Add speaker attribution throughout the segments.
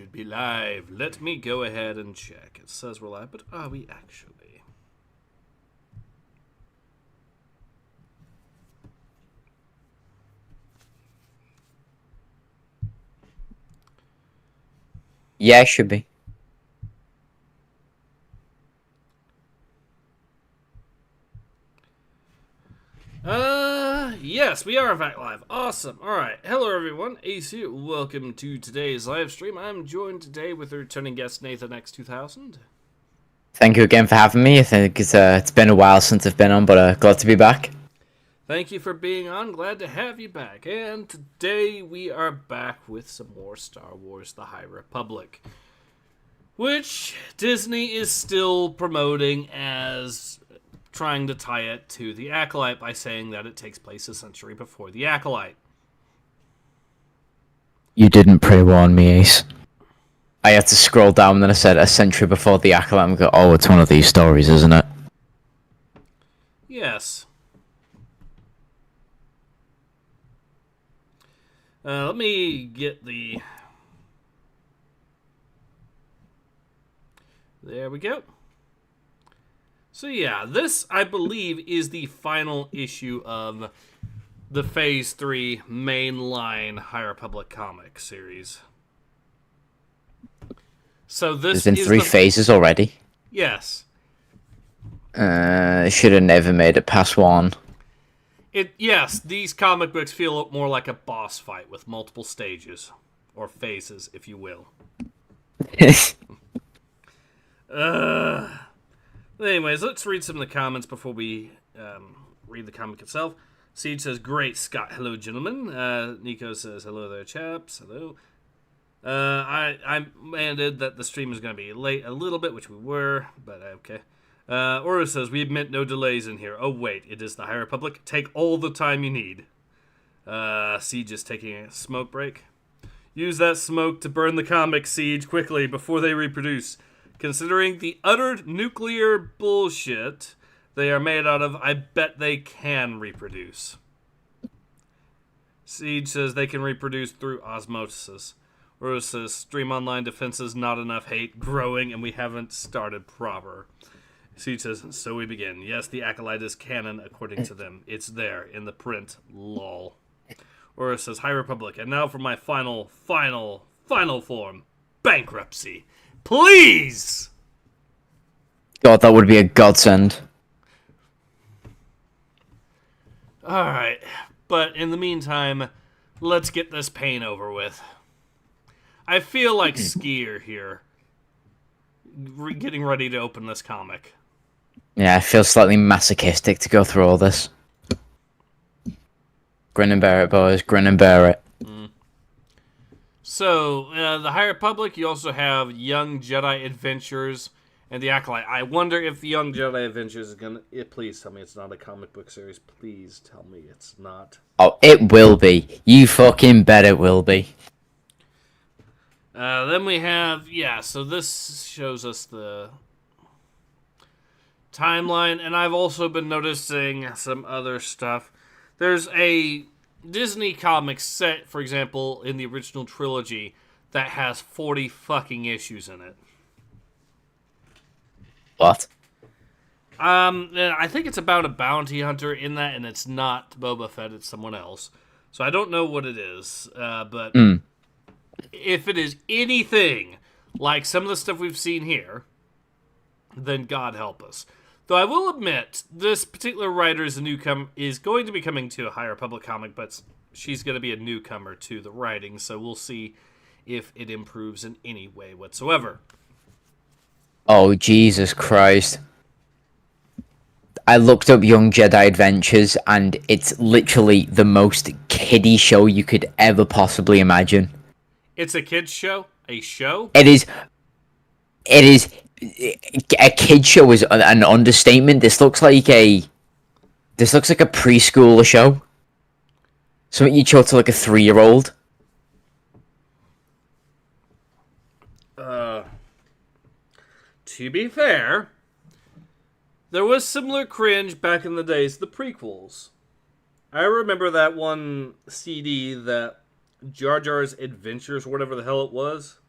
Speaker 1: should be live. Let me go ahead and check. It says we're live, but are we actually?
Speaker 2: Yeah, it should be.
Speaker 1: Yes, we are in fact live. Awesome. Alright. Hello everyone. Ace here. Welcome to today's live stream. I'm joined today with returning guest Nathan X2000.
Speaker 2: Thank you again for having me. I think it's been a while since I've been on, but glad to be back.
Speaker 1: Thank you for being on. Glad to have you back. And today we are back with some more Star Wars The High Republic, which Disney is still promoting as trying to tie it to the Acolyte by saying that it takes place a century before the Acolyte.
Speaker 2: You didn't pre-warn me, Ace. I had to scroll down and then I said a century before the Acolyte and go, oh, it's one of these stories, isn't it?
Speaker 1: Yes. Let me get the... There we go. So yeah, this, I believe, is the final issue of the Phase 3 mainline High Republic comic series. So this
Speaker 2: There's been three phases already.
Speaker 1: Yes.
Speaker 2: Should have never made it past one.
Speaker 1: Yes, these comic books feel more like a boss fight with multiple stages. Or phases, if you will. Anyways, let's read some of the comments before we read the comic itself. Siege says, great, Scott. Hello, gentlemen. Nico says, hello there, chaps. Hello. I demanded that the stream is going to be late a little bit, which we were, but okay. Ora says, we admit no delays in here. Oh, wait, it is the High Republic. Take all the time you need. Siege is taking a smoke break. Use that smoke to burn the comic, Siege, quickly, before they reproduce. Considering the utter nuclear bullshit they are made out of, I bet they can reproduce. Siege says they can reproduce through osmosis. Rose says, stream online defenses, not enough hate, growing, and we haven't started proper. Siege says, so we begin. Yes, the Acolyte is canon according to them. It's there, in the print. Lol. Rose says, High Republic, and now for my final form. Bankruptcy. Please!
Speaker 2: God, that would be a godsend.
Speaker 1: Alright, but in the meantime, let's get this pain over with. I feel like Skier here, getting ready to open this comic.
Speaker 2: Yeah, I feel slightly masochistic to go through all this. Grin and bear it, boys. Grin and bear it.
Speaker 1: So, the High Republic, you also have Young Jedi Adventures and the Acolyte. I wonder if the Young Jedi Adventures is going to... Please tell me it's not a comic book series. Please tell me it's not.
Speaker 2: Oh, it will be. You fucking bet it will be.
Speaker 1: Then we have... Yeah, so this shows us the timeline. And I've also been noticing some other stuff. There's a Disney comic set, for example, in the original trilogy that has 40 fucking issues in it.
Speaker 2: What?
Speaker 1: I think it's about a bounty hunter in that, and it's not Boba Fett, it's someone else. So I don't know what it is, but if it is anything like some of the stuff we've seen here, then God help us. Though I will admit, this particular writer is going to be coming to a High Republic comic, but she's going to be a newcomer to the writing, so we'll see if it improves in any way whatsoever.
Speaker 2: Oh, Jesus Christ. I looked up Young Jedi Adventures, and it's literally the most kiddie show you could ever possibly imagine.
Speaker 1: It's a kid's show? A show?
Speaker 2: It is... A kid show is an understatement. This looks like a preschooler show. Something you'd show to like a 3-year-old.
Speaker 1: To be fair, there was similar cringe back in the days, the prequels. I remember that one CD that Jar Jar's Adventures, whatever the hell it was.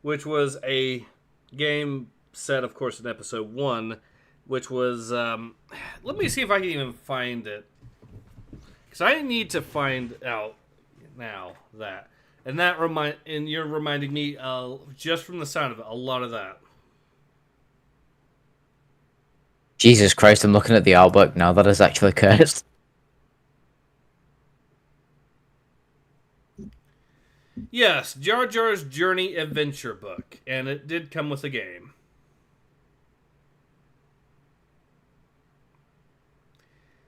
Speaker 1: which was a game set, of course, in episode 1, which was... let me see if I can even find it. Because I need to find out now that... And you're reminding me, just from the sound of it, a lot of that.
Speaker 2: Jesus Christ, I'm looking at the artwork now. That is actually cursed.
Speaker 1: Yes, Jar Jar's Journey Adventure book. And it did come with a game.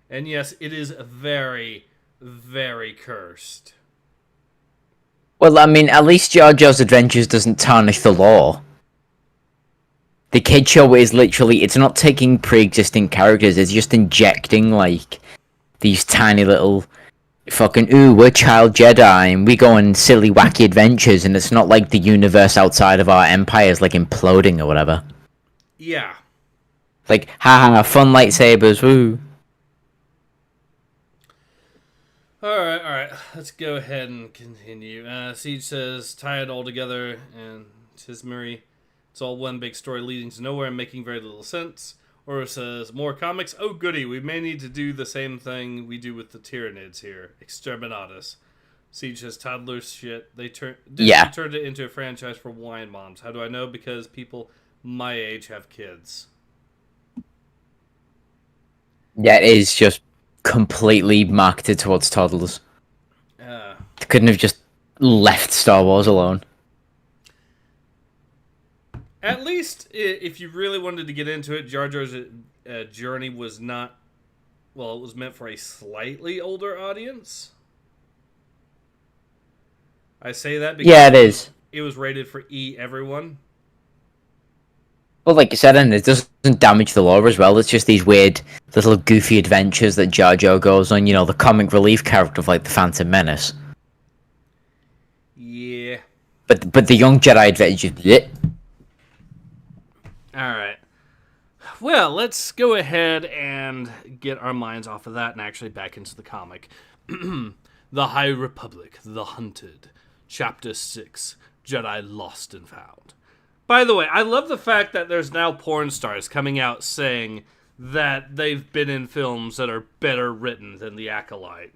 Speaker 1: And yes, it is very, very cursed.
Speaker 2: Well, I mean, at least Jar Jar's Adventures doesn't tarnish the lore. The kid show is literally, it's not taking pre-existing characters, it's just injecting, like, these tiny little fucking, ooh, we're child Jedi, and we go on silly, wacky adventures, and it's not like the universe outside of our empire is, like, imploding or whatever.
Speaker 1: Yeah.
Speaker 2: Like, haha, fun lightsabers, woo.
Speaker 1: Alright, let's go ahead and continue. Siege says, tie it all together, and Tismary, it's all one big story leading to nowhere and making very little sense. Or says, more comics? Oh goody, we may need to do the same thing we do with the Tyranids here. Exterminatus. Siege says, toddler shit. They turned it into a franchise for wine moms. How do I know? Because people my age have kids.
Speaker 2: Yeah, it is just completely marketed towards toddlers. They couldn't have just left Star Wars alone.
Speaker 1: At least, if you really wanted to get into it, Jar Jar's Journey was not... Well, it was meant for a slightly older audience. I say that because...
Speaker 2: Yeah, it is.
Speaker 1: It was rated for everyone.
Speaker 2: Well, like you said, and it doesn't damage the lore as well. It's just these weird little goofy adventures that Jar Jar goes on. You know, the comic relief character of, like, the Phantom Menace.
Speaker 1: Yeah.
Speaker 2: But the young Jedi adventures... Bleh.
Speaker 1: Alright. Well, let's go ahead and get our minds off of that and actually back into the comic. The High Republic, The Hunted. Chapter 6, Jedi Lost and Found. By the way, I love the fact that there's now porn stars coming out saying that they've been in films that are better written than The Acolyte.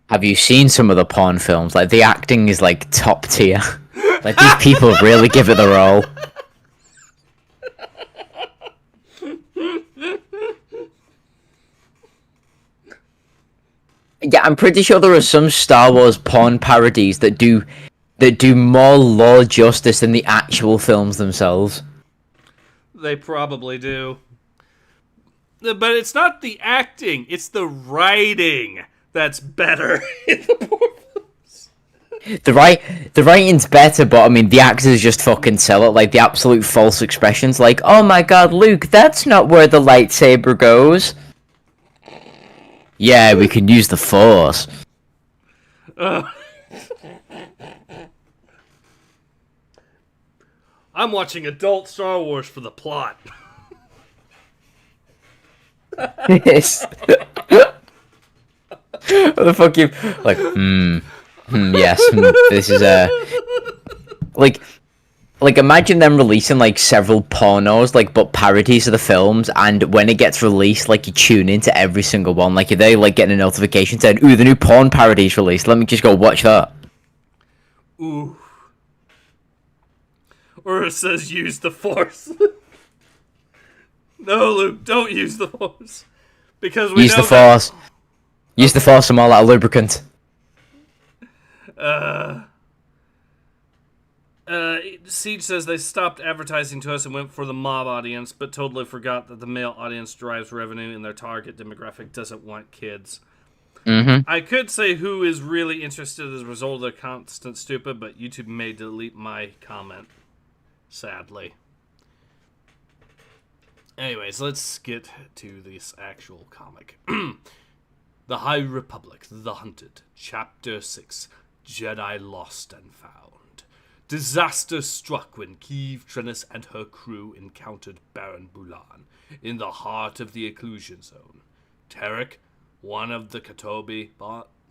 Speaker 2: Have you seen some of the porn films? Like, the acting is, like, top tier. Like, these people really give it the role. Yeah, I'm pretty sure there are some Star Wars porn parodies that do more lore justice than the actual films themselves. They
Speaker 1: probably do. But it's not the acting, it's the writing that's better in the porn films.
Speaker 2: The writing's better, but I mean, the actors just fucking sell it. Like, the absolute false expressions, like, oh my god, Luke, that's not where the lightsaber goes. Yeah, we can use the Force.
Speaker 1: I'm watching adult Star Wars for the plot.
Speaker 2: Yes. What the fuck you... Like, yes, this is a... Like, imagine them releasing, like, several pornos, like, but parodies of the films, and when it gets released, like, you tune into every single one. Like, they like getting a notification saying, ooh, the new porn parody's released, let me just go watch that.
Speaker 1: Ooh. Or it says, use the Force. No, Luke, don't use the Force. Because we
Speaker 2: use the Force. Use the Force, I'm all out of lubricant.
Speaker 1: Siege says they stopped advertising to us and went for the mob audience, but totally forgot that the male audience drives revenue and their target demographic doesn't want kids.
Speaker 2: Mm-hmm.
Speaker 1: I could say who is really interested as a result of their constant stupid, but YouTube may delete my comment. Sadly. Anyways, let's get to this actual comic. The High Republic, The Hunted, Chapter 6, Jedi Lost and Found. Disaster struck when Keeve Trennis and her crew encountered Baron Bulan in the heart of the Occlusion Zone. Tarek, one of the Katobi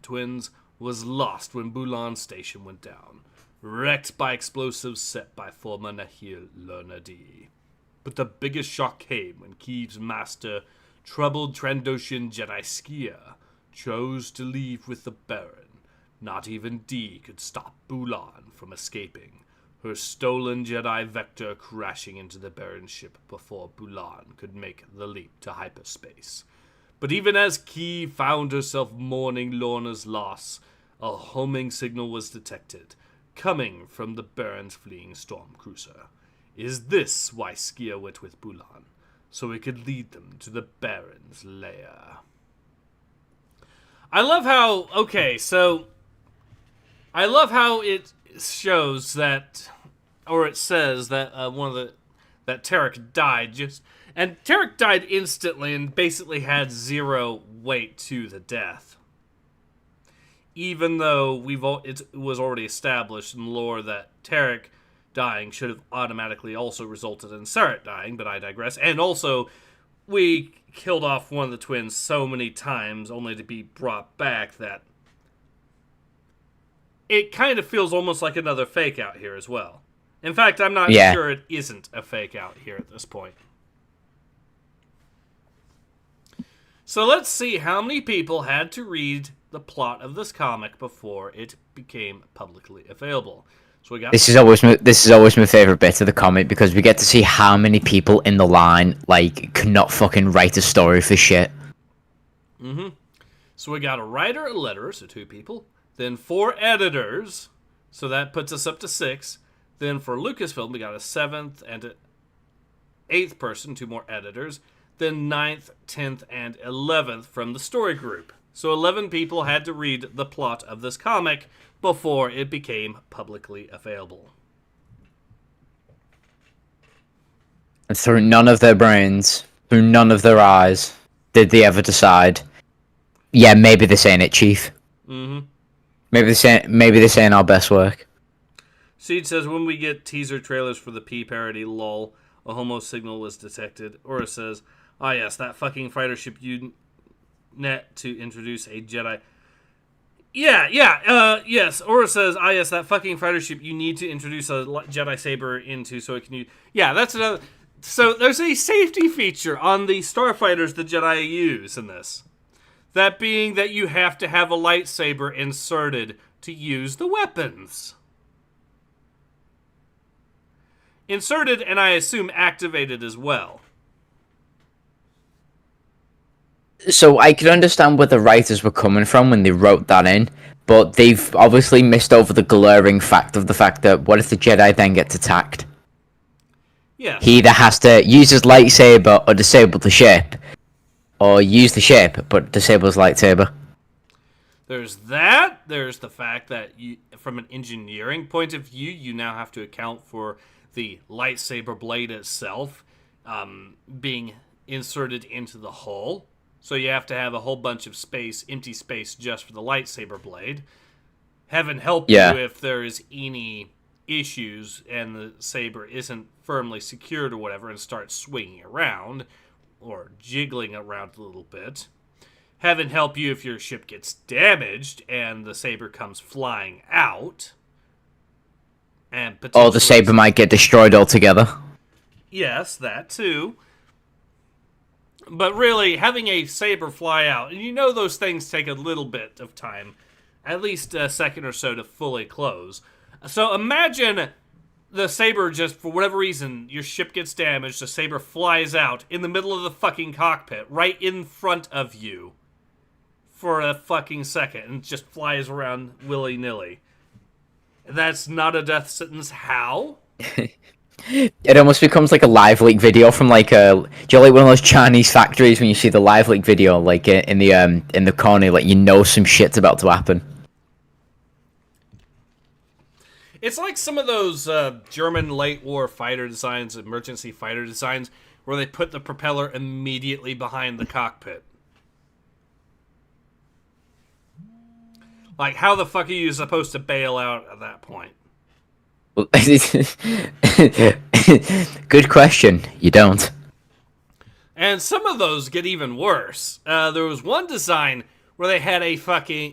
Speaker 1: twins, was lost when Bulan Station went down, wrecked by explosives set by former Nahil Lernadi. But the biggest shock came when Kiev's master, troubled Trandoshan Jedi Skia, chose to leave with the Baron. Not even D could stop Bulan from escaping, her stolen Jedi Vector crashing into the Baron's ship before Bulan could make the leap to hyperspace. But even as Kiev found herself mourning Lorna's loss, a homing signal was detected, coming from the Baron's fleeing storm cruiser. Is this why Skia went with Bulan? So it could lead them to the Baron's lair. I love how it shows that, or it says that that Tarek died and Tarek died instantly and basically had zero weight to the death. Even though it was already established in lore that Tarek dying should have automatically also resulted in Sarat dying, but I digress. And also, we killed off one of the twins so many times only to be brought back that it kind of feels almost like another fake out here as well. In fact, I'm not sure it isn't a fake out here at this point. So let's see how many people had to read the plot of this comic before it became publicly available. So we got
Speaker 2: this is always my favorite bit of the comic, because we get to see how many people in the line could not fucking write a story for shit.
Speaker 1: So we got a writer, a letterer, so 2 people. Then 4 editors, so that puts us up to 6. Then for Lucasfilm, we got a 7th and an 8th person, 2 more editors. Then 9th, 10th, and 11th from the story group. So 11 people had to read the plot of this comic before it became publicly available.
Speaker 2: And through none of their brains, through none of their eyes, did they ever decide, yeah, maybe this ain't it, Chief. Maybe this ain't our best work.
Speaker 1: Siege says, when we get teaser trailers for the P parody, lol, a homo signal was detected. Aura says, ah yes, that fucking fighter ship you net to introduce a Jedi. Yes. Aura says, ah yes, that fucking fighter ship you need to introduce a Jedi Saber into so it can use. Yeah, that's another. So there's a safety feature on the starfighters the Jedi use in this. That being that you have to have a lightsaber inserted to use the weapons. Inserted, and I assume activated as well.
Speaker 2: So I could understand where the writers were coming from when they wrote that in, but they've obviously missed over the glaring fact of the fact that what if the Jedi then gets attacked?
Speaker 1: Yeah.
Speaker 2: He either has to use his lightsaber or disable the ship, or use the ship but disable his lightsaber.
Speaker 1: There's that. There's the fact that from an engineering point of view, you now have to account for the lightsaber blade itself being inserted into the hull. So you have to have a whole bunch of space, empty space, just for the lightsaber blade. Heaven help you if there's any issues and the saber isn't firmly secured or whatever and starts swinging around or jiggling around a little bit. Heaven help you if your ship gets damaged and the saber comes flying out. And
Speaker 2: or the saber might get destroyed altogether.
Speaker 1: Yes, that too. But really, having a saber fly out, and you know those things take a little bit of time, at least a second or so to fully close. So imagine the saber just, for whatever reason, your ship gets damaged, the saber flies out in the middle of the fucking cockpit, right in front of you, for a fucking second, and just flies around willy-nilly. That's not a death sentence. How?
Speaker 2: It almost becomes like a live leak video from do you like one of those Chinese factories when you see the live leak video in the corner, you know some shit's about to happen.
Speaker 1: It's like some of those German late war fighter designs, emergency fighter designs, where they put the propeller immediately behind the cockpit. Like, how the fuck are you supposed to bail out at that point?
Speaker 2: Good question. You don't.
Speaker 1: And some of those get even worse. There was one design where they had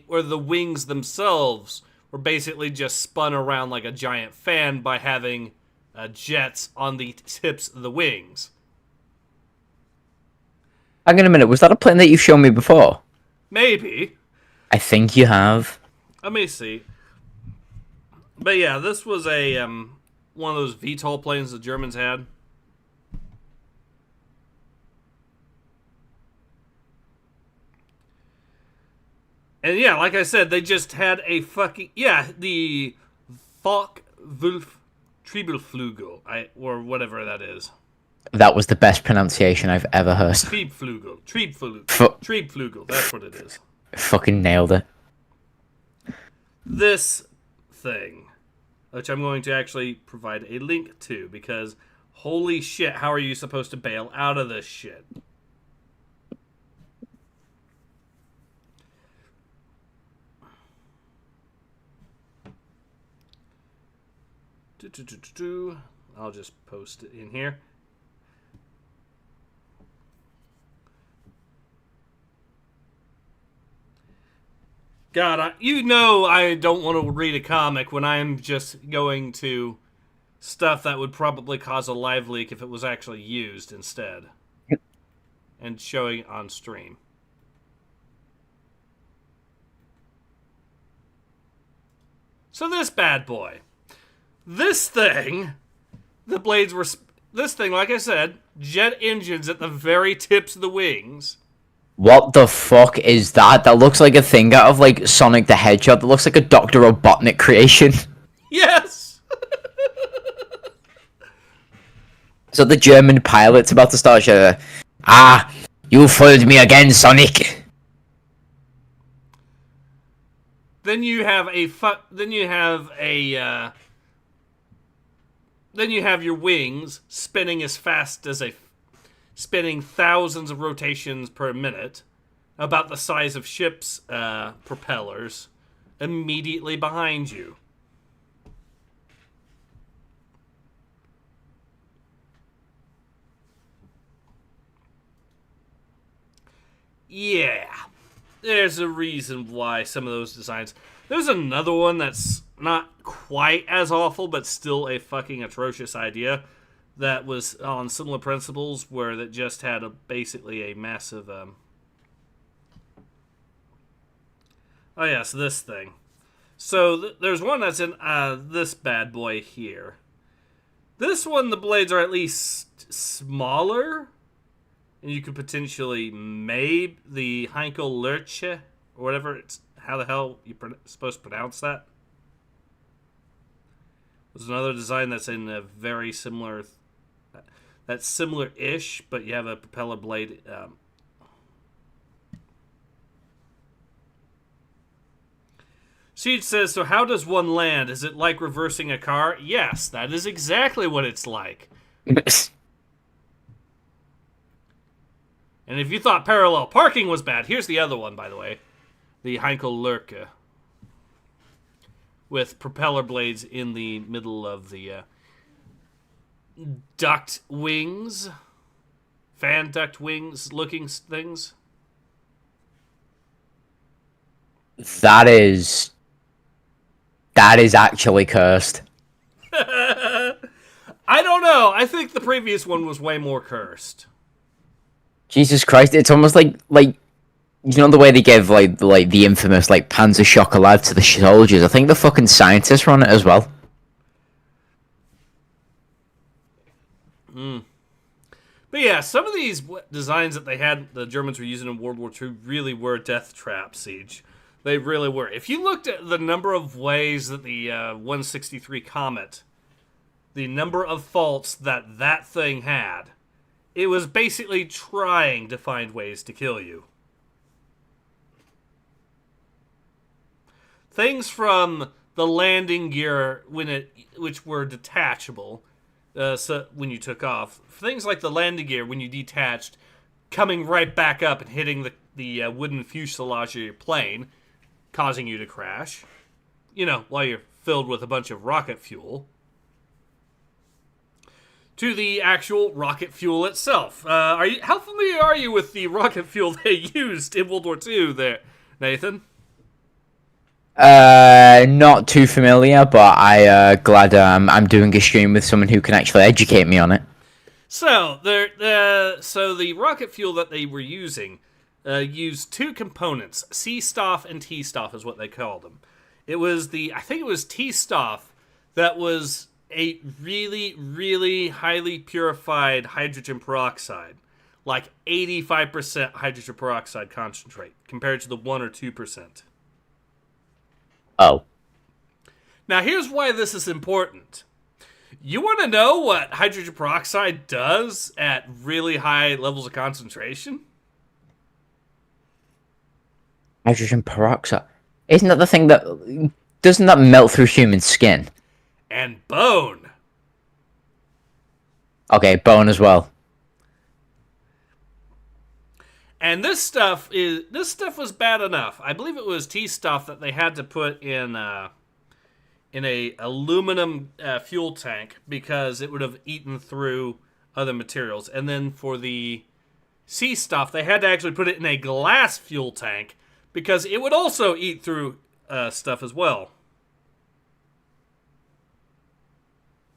Speaker 1: where the wings themselves were basically just spun around like a giant fan by having jets on the tips of the wings.
Speaker 2: Hang on a minute, was that a plane that you've shown me before?
Speaker 1: Maybe.
Speaker 2: I think you have.
Speaker 1: Let me see. But yeah, this was a one of those VTOL planes the Germans had. And yeah, like I said, they just had a fucking... Yeah, the Focke-Wulf Triebelflugel, or whatever that is.
Speaker 2: That was the best pronunciation I've ever heard.
Speaker 1: Triebflugel, that's what it is.
Speaker 2: Fucking nailed it.
Speaker 1: This thing, which I'm going to actually provide a link to, because holy shit, how are you supposed to bail out of this shit? I'll just post it in here. God, I don't want to read a comic when I'm just going to stuff that would probably cause a live leak if it was actually used instead. And showing it on stream. So this bad boy. This thing, the blades were... This thing, like I said, jet engines at the very tips of the wings.
Speaker 2: What the fuck is that? That looks like a thing out of, like, Sonic the Hedgehog. That looks like a Dr. Robotnik creation.
Speaker 1: Yes!
Speaker 2: So the German pilot's about to start shouting, "Ah, you fooled me again, Sonic!"
Speaker 1: Then you have your wings spinning as fast as spinning thousands of rotations per minute, about the size of ships' propellers, immediately behind you. Yeah, there's a reason why some of those designs... There's another one that's not quite as awful, but still a fucking atrocious idea that was on similar principles, where that just had basically a massive... Oh yeah, so this thing. So there's one that's in this bad boy here. This one, the blades are at least smaller, and you could potentially maybe the Heinkel Lurche, or whatever it's... How the hell you supposed to pronounce that? There's another design that's in a very similar... That's similar-ish, but you have a propeller blade. Siege says, so how does one land? Is it like reversing a car? Yes, that is exactly what it's like. And if you thought parallel parking was bad, here's the other one, by the way. The Heinkel Lurke. With propeller blades in the middle of the duct wings. Fan duct wings looking things.
Speaker 2: That is actually cursed.
Speaker 1: I don't know. I think the previous one was way more cursed.
Speaker 2: Jesus Christ, it's almost like you know the way they gave like the infamous like Panzer Chocolat to the soldiers. I think the fucking scientists run it as well.
Speaker 1: But yeah, some of these designs that they had, the Germans were using in World War II, really were death trap, Siege. They really were. If you looked at the number of ways that the 163 Comet, the number of faults that thing had, it was basically trying to find ways to kill you. Things from the landing gear which were detachable, so when you took off. Things like the landing gear when you detached, coming right back up and hitting the wooden fuselage of your plane, causing you to crash. You know, while you're filled with a bunch of rocket fuel. To the actual rocket fuel itself. How familiar are you with the rocket fuel they used in World War II there? Nathan?
Speaker 2: Not too familiar, but glad I'm doing a stream with someone who can actually educate me on it.
Speaker 1: So the rocket fuel that they were using used two components. C-Stoff and T-Stoff is what they called them. I think it was T-Stoff that was a really, really highly purified hydrogen peroxide. Like 85% hydrogen peroxide concentrate compared to the 1 or 2%.
Speaker 2: Oh.
Speaker 1: Now here's why this is important. You want to know what hydrogen peroxide does at really high levels of concentration?
Speaker 2: Hydrogen peroxide. Isn't that the thing that... Doesn't that melt through human skin?
Speaker 1: And bone.
Speaker 2: Okay, bone as well.
Speaker 1: And this stuff was bad enough. I believe it was T-Stuff that they had to put in a aluminum fuel tank because it would have eaten through other materials. And then for the C-Stuff, they had to actually put it in a glass fuel tank because it would also eat through stuff as well.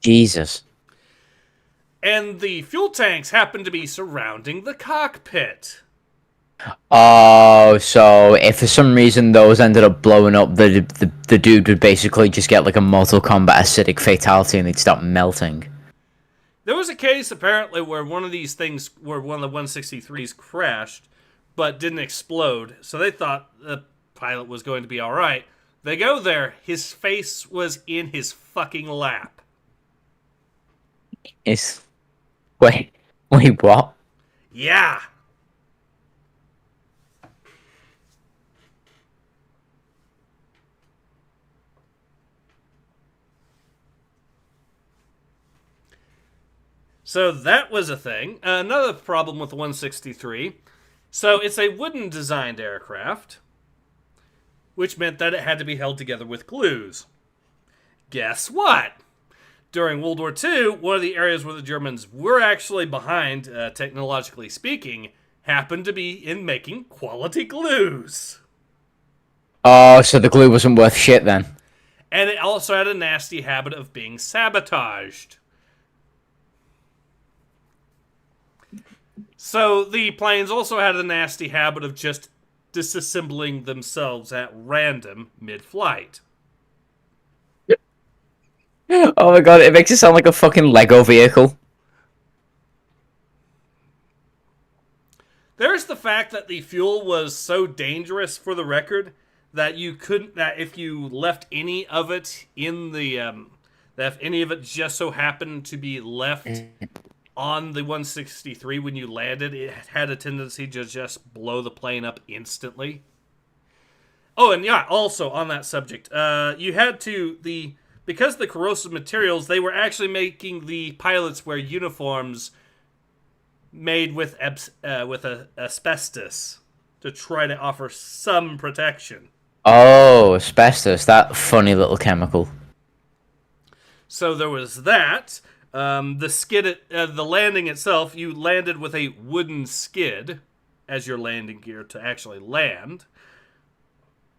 Speaker 2: Jesus.
Speaker 1: And the fuel tanks happened to be surrounding the cockpit.
Speaker 2: Oh, so if for some reason those ended up blowing up, the dude would basically just get like a Mortal Kombat acidic fatality and they'd stop melting.
Speaker 1: There was a case apparently where one of the 163s crashed, but didn't explode. So they thought the pilot was going to be all right. They go there, his face was in his fucking lap.
Speaker 2: Wait, what?
Speaker 1: Yeah. So that was a thing. Another problem with the 163. So it's a wooden designed aircraft, which meant that it had to be held together with glues. Guess what? During World War II, one of the areas where the Germans were actually behind, technologically speaking, happened to be in making quality glues.
Speaker 2: Oh, so the glue wasn't worth shit then.
Speaker 1: And it also had a nasty habit of being sabotaged. So the planes also had a nasty habit of just disassembling themselves at random mid-flight.
Speaker 2: Oh my god, it makes it sound like a fucking Lego vehicle.
Speaker 1: There's the fact that the fuel was so dangerous, for the record, that if you left any of it in the, that if any of it just so happened to be left on the 163 when you landed, it had a tendency to just blow the plane up instantly. Oh, and yeah, also on that subject, you had to, because of the corrosive materials, they were actually making the pilots wear uniforms made with asbestos to try to offer some protection.
Speaker 2: Oh, asbestos, that funny little chemical.
Speaker 1: So there was that. The landing itself, you landed with a wooden skid as your landing gear to actually land,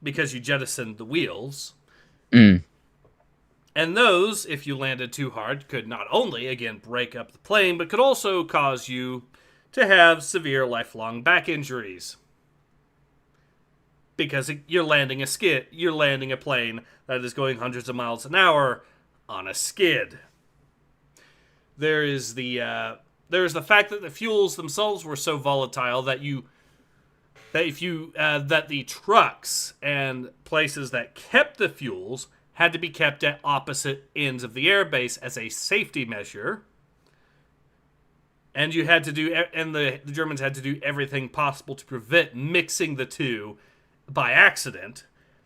Speaker 1: because you jettisoned the wheels.
Speaker 2: Mm.
Speaker 1: And those, if you landed too hard, could not only, again, break up the plane, but could also cause you to have severe lifelong back injuries. Because you're landing a plane that is going hundreds of miles an hour on a skid. There is the fact that the fuels themselves were so volatile that the trucks and places that kept the fuels had to be kept at opposite ends of the airbase as a safety measure. And the Germans had to do everything possible to prevent mixing the two by accident.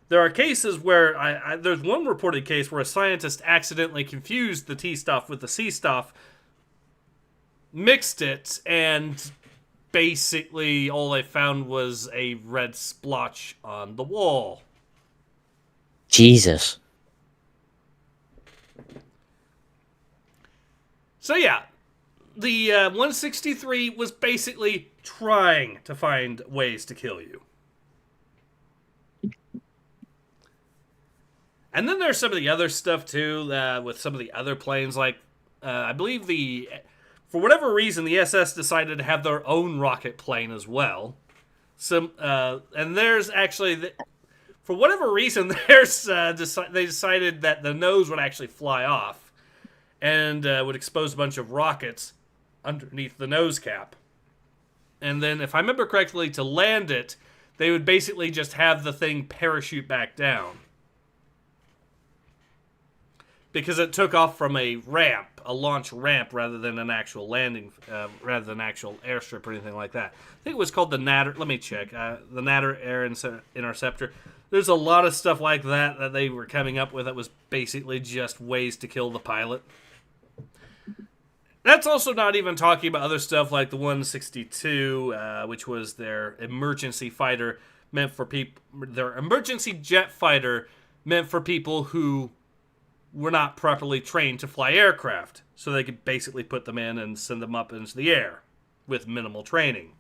Speaker 1: There are cases where there's one reported case where a scientist accidentally confused the T stuff with the C stuff, mixed it, and basically all they found was a red splotch on the wall.
Speaker 2: Jesus.
Speaker 1: So yeah, the 163 was basically trying to find ways to kill you. And then there's some of the other stuff, too, with some of the other planes. Like, I believe for whatever reason, the SS decided to have their own rocket plane as well. And there's actually... For whatever reason, they decided that the nose would actually fly off and would expose a bunch of rockets underneath the nose cap. And then, if I remember correctly, to land it, they would basically just have the thing parachute back down. Because it took off from a launch ramp, rather than an actual landing, rather than an actual airstrip or anything like that. I think it was called the Natter. Let me check. The Natter Air Interceptor. There's a lot of stuff like that they were coming up with that was basically just ways to kill the pilot. That's also not even talking about other stuff like the 162, which was their emergency fighter meant for people. Their emergency jet fighter meant for people who were not properly trained to fly aircraft, so they could basically put them in and send them up into the air with minimal training.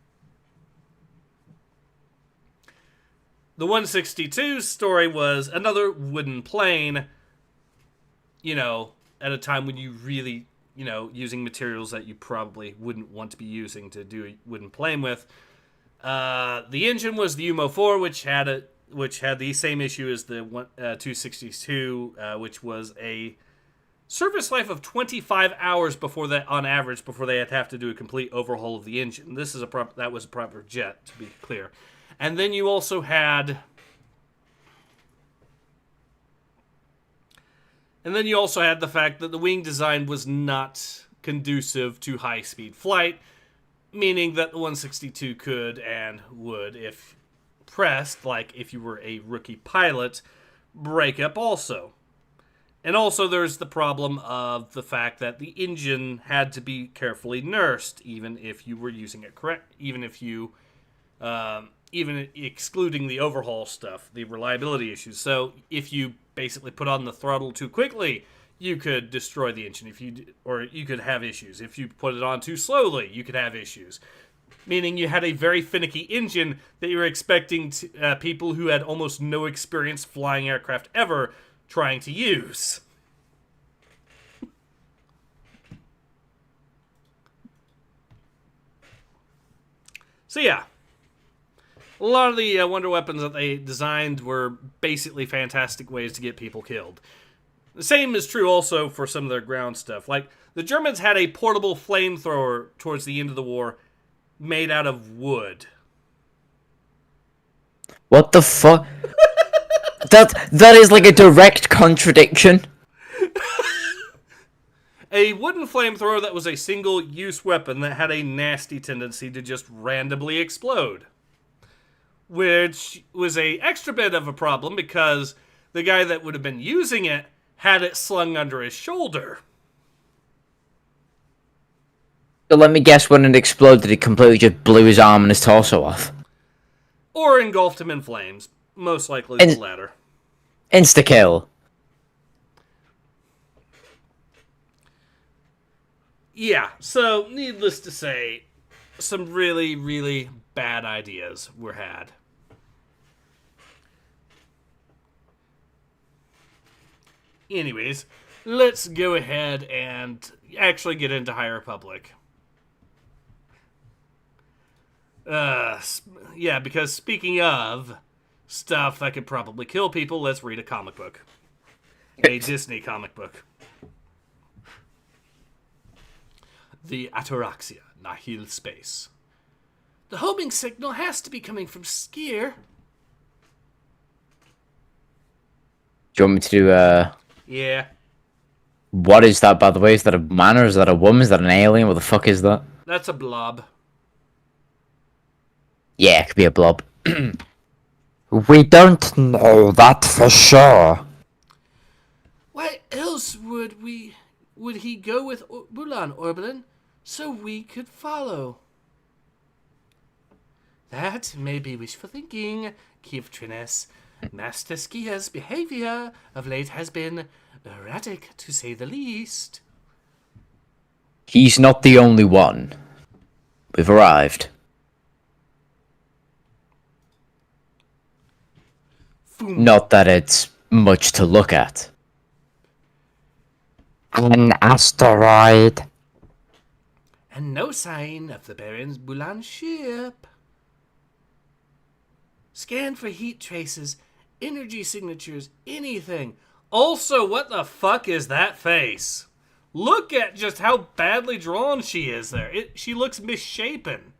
Speaker 1: The 162's story was another wooden plane, at a time when you really, using materials that you probably wouldn't want to be using to do a wooden plane with. The engine was the UMO-4, which had the same issue as the 262, which was a service life of 25 hours on average before they have to do a complete overhaul of the engine. That was a proper jet, to be clear. And then you also had the fact that the wing design was not conducive to high-speed flight, meaning that the 162 could and would, if pressed, like if you were a rookie pilot, break up also. And also there's the problem of the fact that the engine had to be carefully nursed, even if you were using it correct, even excluding the overhaul stuff, the reliability issues. So if you basically put on the throttle too quickly, you could destroy the engine. You could have issues. If you put it on too slowly, you could have issues. Meaning you had a very finicky engine that you were expecting people who had almost no experience flying aircraft ever trying to use. So yeah. A lot of the wonder weapons that they designed were basically fantastic ways to get people killed. The same is true also for some of their ground stuff. Like, the Germans had a portable flamethrower towards the end of the war made out of wood.
Speaker 2: What the fuck? That is like a direct contradiction.
Speaker 1: A wooden flamethrower that was a single-use weapon that had a nasty tendency to just randomly explode. Which was a extra bit of a problem because the guy that would have been using it had it slung under his shoulder.
Speaker 2: So let me guess, when it exploded, it completely just blew his arm and his torso off.
Speaker 1: Or engulfed him in flames. Most likely the latter.
Speaker 2: Insta-kill.
Speaker 1: Yeah, so needless to say, some really, really bad ideas were had. Anyways, let's go ahead and actually get into High Republic. Yeah, because speaking of stuff that could probably kill people, let's read a comic book. A Disney comic book. The Ataraxia, Nihil Space. The homing signal has to be coming from Skier.
Speaker 2: Do you want me to do,
Speaker 1: Yeah.
Speaker 2: What is that, by the way? Is that a man or is that a woman? Is that an alien? What the fuck is that?
Speaker 1: That's a blob.
Speaker 2: Yeah, it could be a blob. We don't know that for sure.
Speaker 1: Why else would he go with Bulan Orbalin so we could follow? That may be wishful thinking, Kiev Trines. Master Skier's behavior of late has been erratic, to say the least.
Speaker 2: He's not the only one. We've arrived. Not that it's much to look at. An asteroid.
Speaker 1: And no sign of the Baron's Bulan ship. Scan for heat traces, energy signatures, anything. Also, what the fuck is that face? Look at just how badly drawn she is there. She looks misshapen.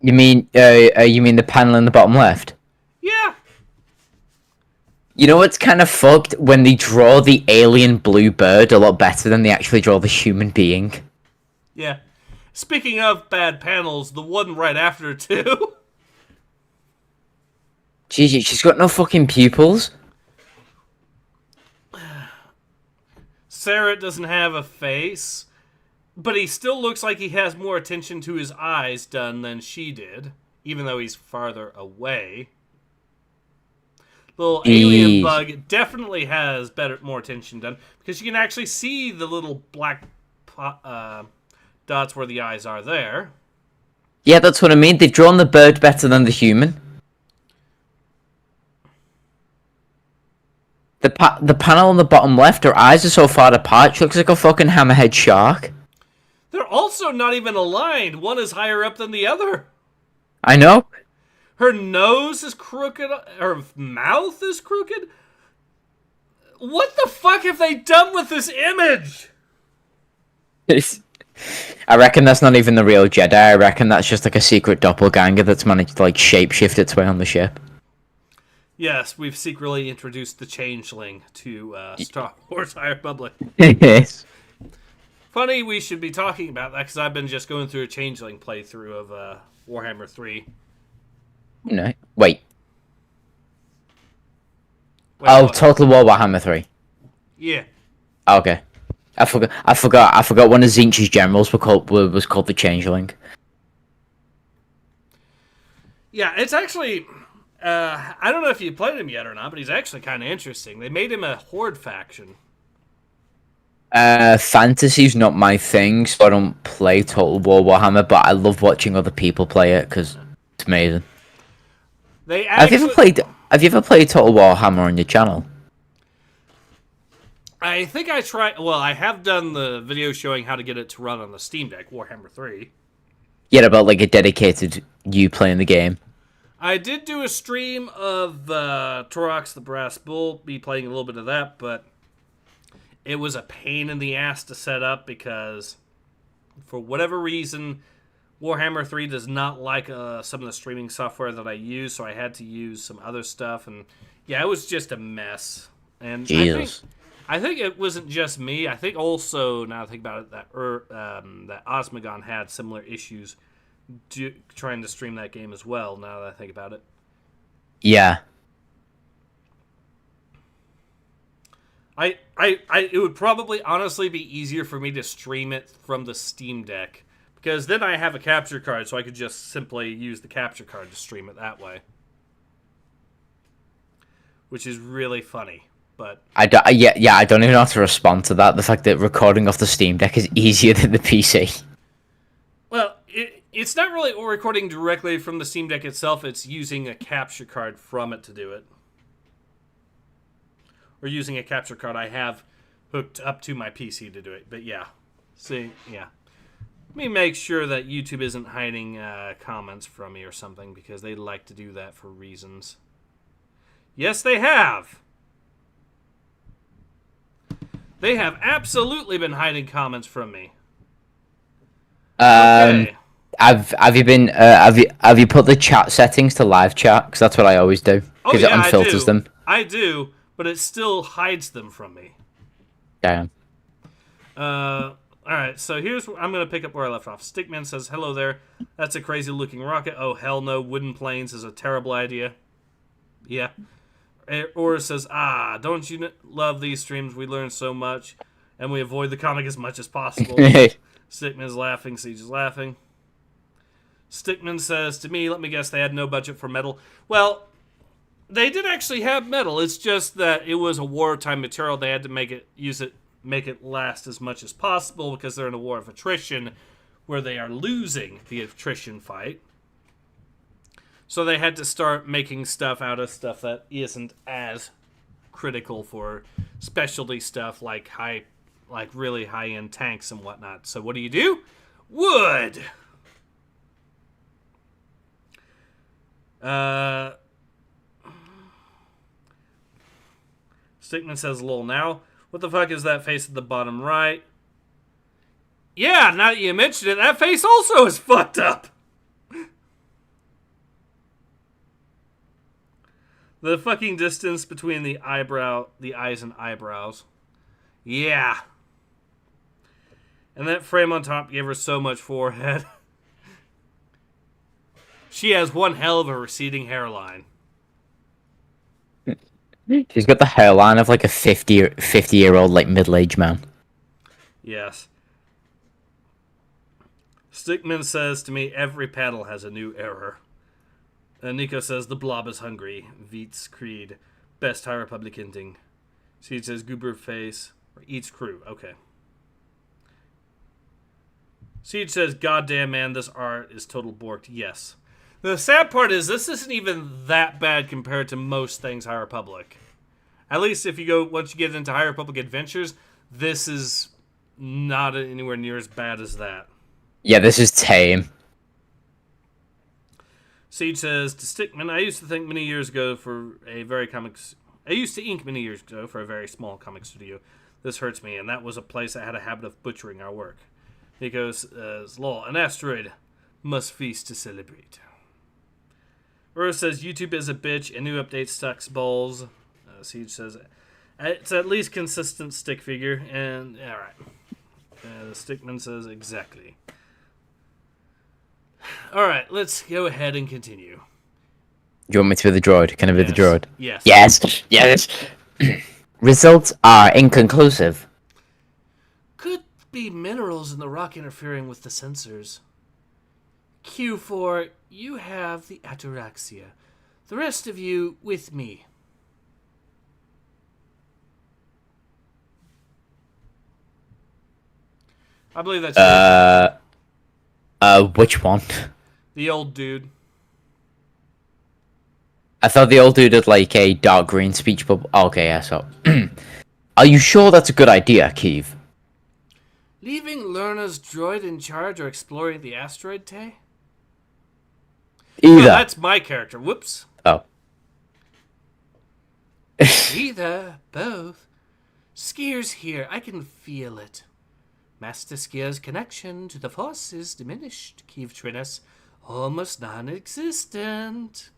Speaker 2: You mean the panel in the bottom left?
Speaker 1: Yeah.
Speaker 2: You know what's kind of fucked? When they draw the alien blue bird a lot better than they actually draw the human being.
Speaker 1: Yeah. Speaking of bad panels, the one right after too.
Speaker 2: Jeez, she's got no fucking pupils.
Speaker 1: Sarah doesn't have a face, but he still looks like he has more attention to his eyes done than she did, even though he's farther away. Little alien bug definitely has more attention done, because you can actually see the little black dots where the eyes are there.
Speaker 2: Yeah, that's what I mean. They've drawn the bird better than the human. The panel on the bottom left, her eyes are so far apart, she looks like a fucking hammerhead shark.
Speaker 1: They're also not even aligned. One is higher up than the other.
Speaker 2: I know.
Speaker 1: Her nose is crooked. Her mouth is crooked. What the fuck have they done with this image?
Speaker 2: I reckon that's not even the real Jedi. I reckon that's just like a secret doppelganger that's managed to like shapeshift its way on the ship.
Speaker 1: Yes, we've secretly introduced the Changeling to Star Wars High Republic.
Speaker 2: Yes.
Speaker 1: Funny we should be talking about that, because I've been just going through a Changeling playthrough of Warhammer 3.
Speaker 2: No. Wait.
Speaker 1: What?
Speaker 2: Total War Warhammer 3.
Speaker 1: Yeah.
Speaker 2: Okay. I forgot one of Zinch's generals was called the Changeling.
Speaker 1: Yeah, it's actually... I don't know if you played him yet or not, but he's actually kind of interesting. They made him a Horde faction.
Speaker 2: Fantasy's not my thing, so I don't play Total War Warhammer, but I love watching other people play it, because it's amazing. Have you ever played Total War Warhammer on your channel?
Speaker 1: I think I tried... Well, I have done the video showing how to get it to run on the Steam Deck, Warhammer 3.
Speaker 2: Yeah, about like a dedicated you playing the game.
Speaker 1: I did do a stream of Torox the Brass Bull, me playing a little bit of that, but it was a pain in the ass to set up because, for whatever reason, Warhammer 3 does not like some of the streaming software that I use, so I had to use some other stuff, and yeah, it was just a mess. And
Speaker 2: Jesus.
Speaker 1: I think it wasn't just me. I think also, now I think about it, that Osmogon had similar issues trying to stream that game as well, now that I think about it.
Speaker 2: Yeah.
Speaker 1: It would probably honestly be easier for me to stream it from the Steam Deck, because then I have a capture card, so I could just simply use the capture card to stream it that way. Which is really funny, but...
Speaker 2: I don't even know how to respond to that. The fact that recording off the Steam Deck is easier than the PC.
Speaker 1: Well, it's not really recording directly from the Steam Deck itself, it's using a capture card from it to do it. Or using a capture card I have hooked up to my PC to do it. But yeah. See, yeah. Let me make sure that YouTube isn't hiding comments from me or something, because they like to do that for reasons. Yes, they have! They have absolutely been hiding comments from me. Okay.
Speaker 2: Have you put the chat settings to live chat? Because that's what I always do. Because it unfilters them.
Speaker 1: I do, but it still hides them from me.
Speaker 2: Damn.
Speaker 1: Alright, so I'm going to pick up where I left off. Stickman says, hello there. That's a crazy looking rocket. Oh, hell no. Wooden planes is a terrible idea. Yeah. Or says, don't you love these streams? We learn so much, and we avoid the comic as much as possible. Stickman's laughing, Siege is laughing. Stickman says, to me, let me guess, they had no budget for metal. Well, they did actually have metal. It's just that it was a wartime material. They had to make it last as much as possible, because they're in a war of attrition where they are losing the attrition fight. So they had to start making stuff out of stuff that isn't as critical for specialty stuff like really high-end tanks and whatnot. So what do? Wood! Stickman says, lol, now. What the fuck is that face at the bottom right? Yeah, now that you mention it, that face also is fucked up. The fucking distance between the eyes and eyebrows. Yeah. And that frame on top gave her so much forehead. She has one hell of a receding hairline.
Speaker 2: She's got the hairline of like a 50-year-old like middle-aged man.
Speaker 1: Yes. Stickman says to me, every panel has a new error. Nico says, the blob is hungry. Veets Creed. Best High Republic ending. Siege says, goober face. Or eats crew. Okay. Siege says, goddamn man, this art is total borked. Yes. The sad part is, this isn't even that bad compared to most things High Republic. At least if you go, once you get into High Republic Adventures, this is not anywhere near as bad as that.
Speaker 2: Yeah, this is tame.
Speaker 1: Siege says, to Stickman, I used to ink many years ago for a very small comic studio. This hurts me, and that was a place that had a habit of butchering our work. Nico says, lol, an asteroid must feast to celebrate. Rose says, YouTube is a bitch, and new update sucks balls. Siege says, it's at least consistent stick figure, and alright. The Stickman says, exactly. Alright, let's go ahead and continue.
Speaker 2: Do you want me to be the droid? Can I be the droid?
Speaker 1: Yes.
Speaker 2: Yes! Yes! Results are inconclusive.
Speaker 1: Could be minerals in the rock interfering with the sensors. Q4, you have the ataraxia. The rest of you with me. I believe that's
Speaker 2: which one?
Speaker 1: the old dude.
Speaker 2: I thought the old dude had like a dark green speech bubble. Oh, okay, yeah, so. Are you sure that's a good idea, Keeve?
Speaker 1: Leaving Lerna's droid in charge or exploring the asteroid, Tay?
Speaker 2: Either.
Speaker 1: No, that's my character. Whoops.
Speaker 2: Oh.
Speaker 1: Either, both. Skier's here. I can feel it. Master Skier's connection to the Force is diminished, Keeve Trinus. Almost non-existent.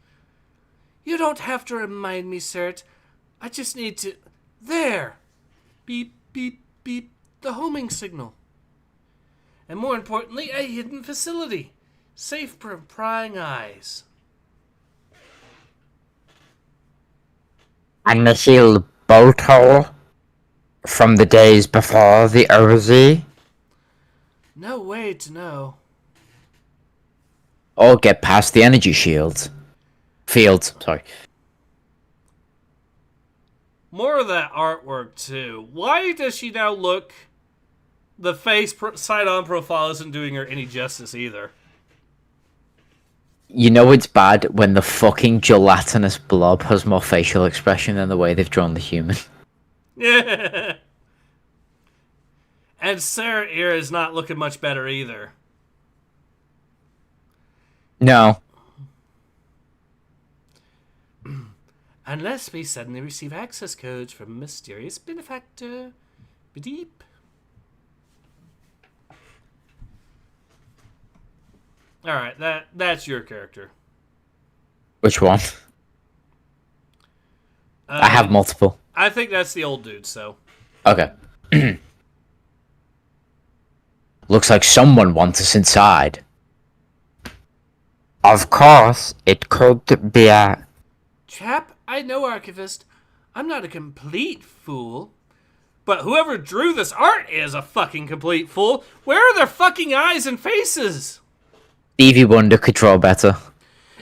Speaker 1: You don't have to remind me, Cert. I just need to... There! Beep, beep, beep. The homing signal. And more importantly, a hidden facility. Safe from prying eyes.
Speaker 2: And the sealed bolt hole from the days before the Urzi?
Speaker 1: No way to know.
Speaker 2: Or get past the energy shields. Fields, sorry.
Speaker 1: More of that artwork, too. Why does she now look... The face side-on profile isn't doing her any justice either.
Speaker 2: You know it's bad when the fucking gelatinous blob has more facial expression than the way they've drawn the human.
Speaker 1: Yeah. And Sarah Ear is not looking much better either.
Speaker 2: No.
Speaker 1: Unless we suddenly receive access codes from a mysterious benefactor. Bedeep. Alright, that's your character.
Speaker 2: Which one? I have multiple.
Speaker 1: I think that's the old dude, so.
Speaker 2: Okay. Looks like someone wants us inside. Of course, it could be a...
Speaker 1: Chap, I know, Archivist. I'm not a complete fool. But whoever drew this art is a fucking complete fool. Where are their fucking eyes and faces?
Speaker 2: Stevie Wonder could draw better.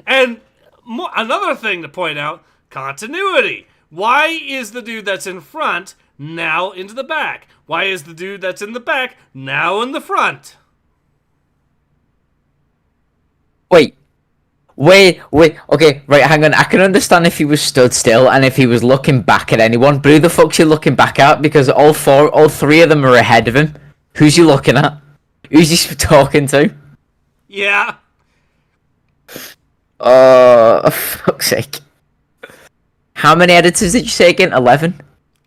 Speaker 1: And another thing to point out, continuity. Why is the dude that's in front now into the back? Why is the dude that's in the back now in the front?
Speaker 2: Wait, Wait, okay, right, hang on. I can understand if he was stood still and if he was looking back at anyone, but who the fuck's he looking back at? Because all three of them are ahead of him. Who's he looking at? Who's he talking to?
Speaker 1: Yeah.
Speaker 2: Fuck's sake. How many editors did you say again? 11?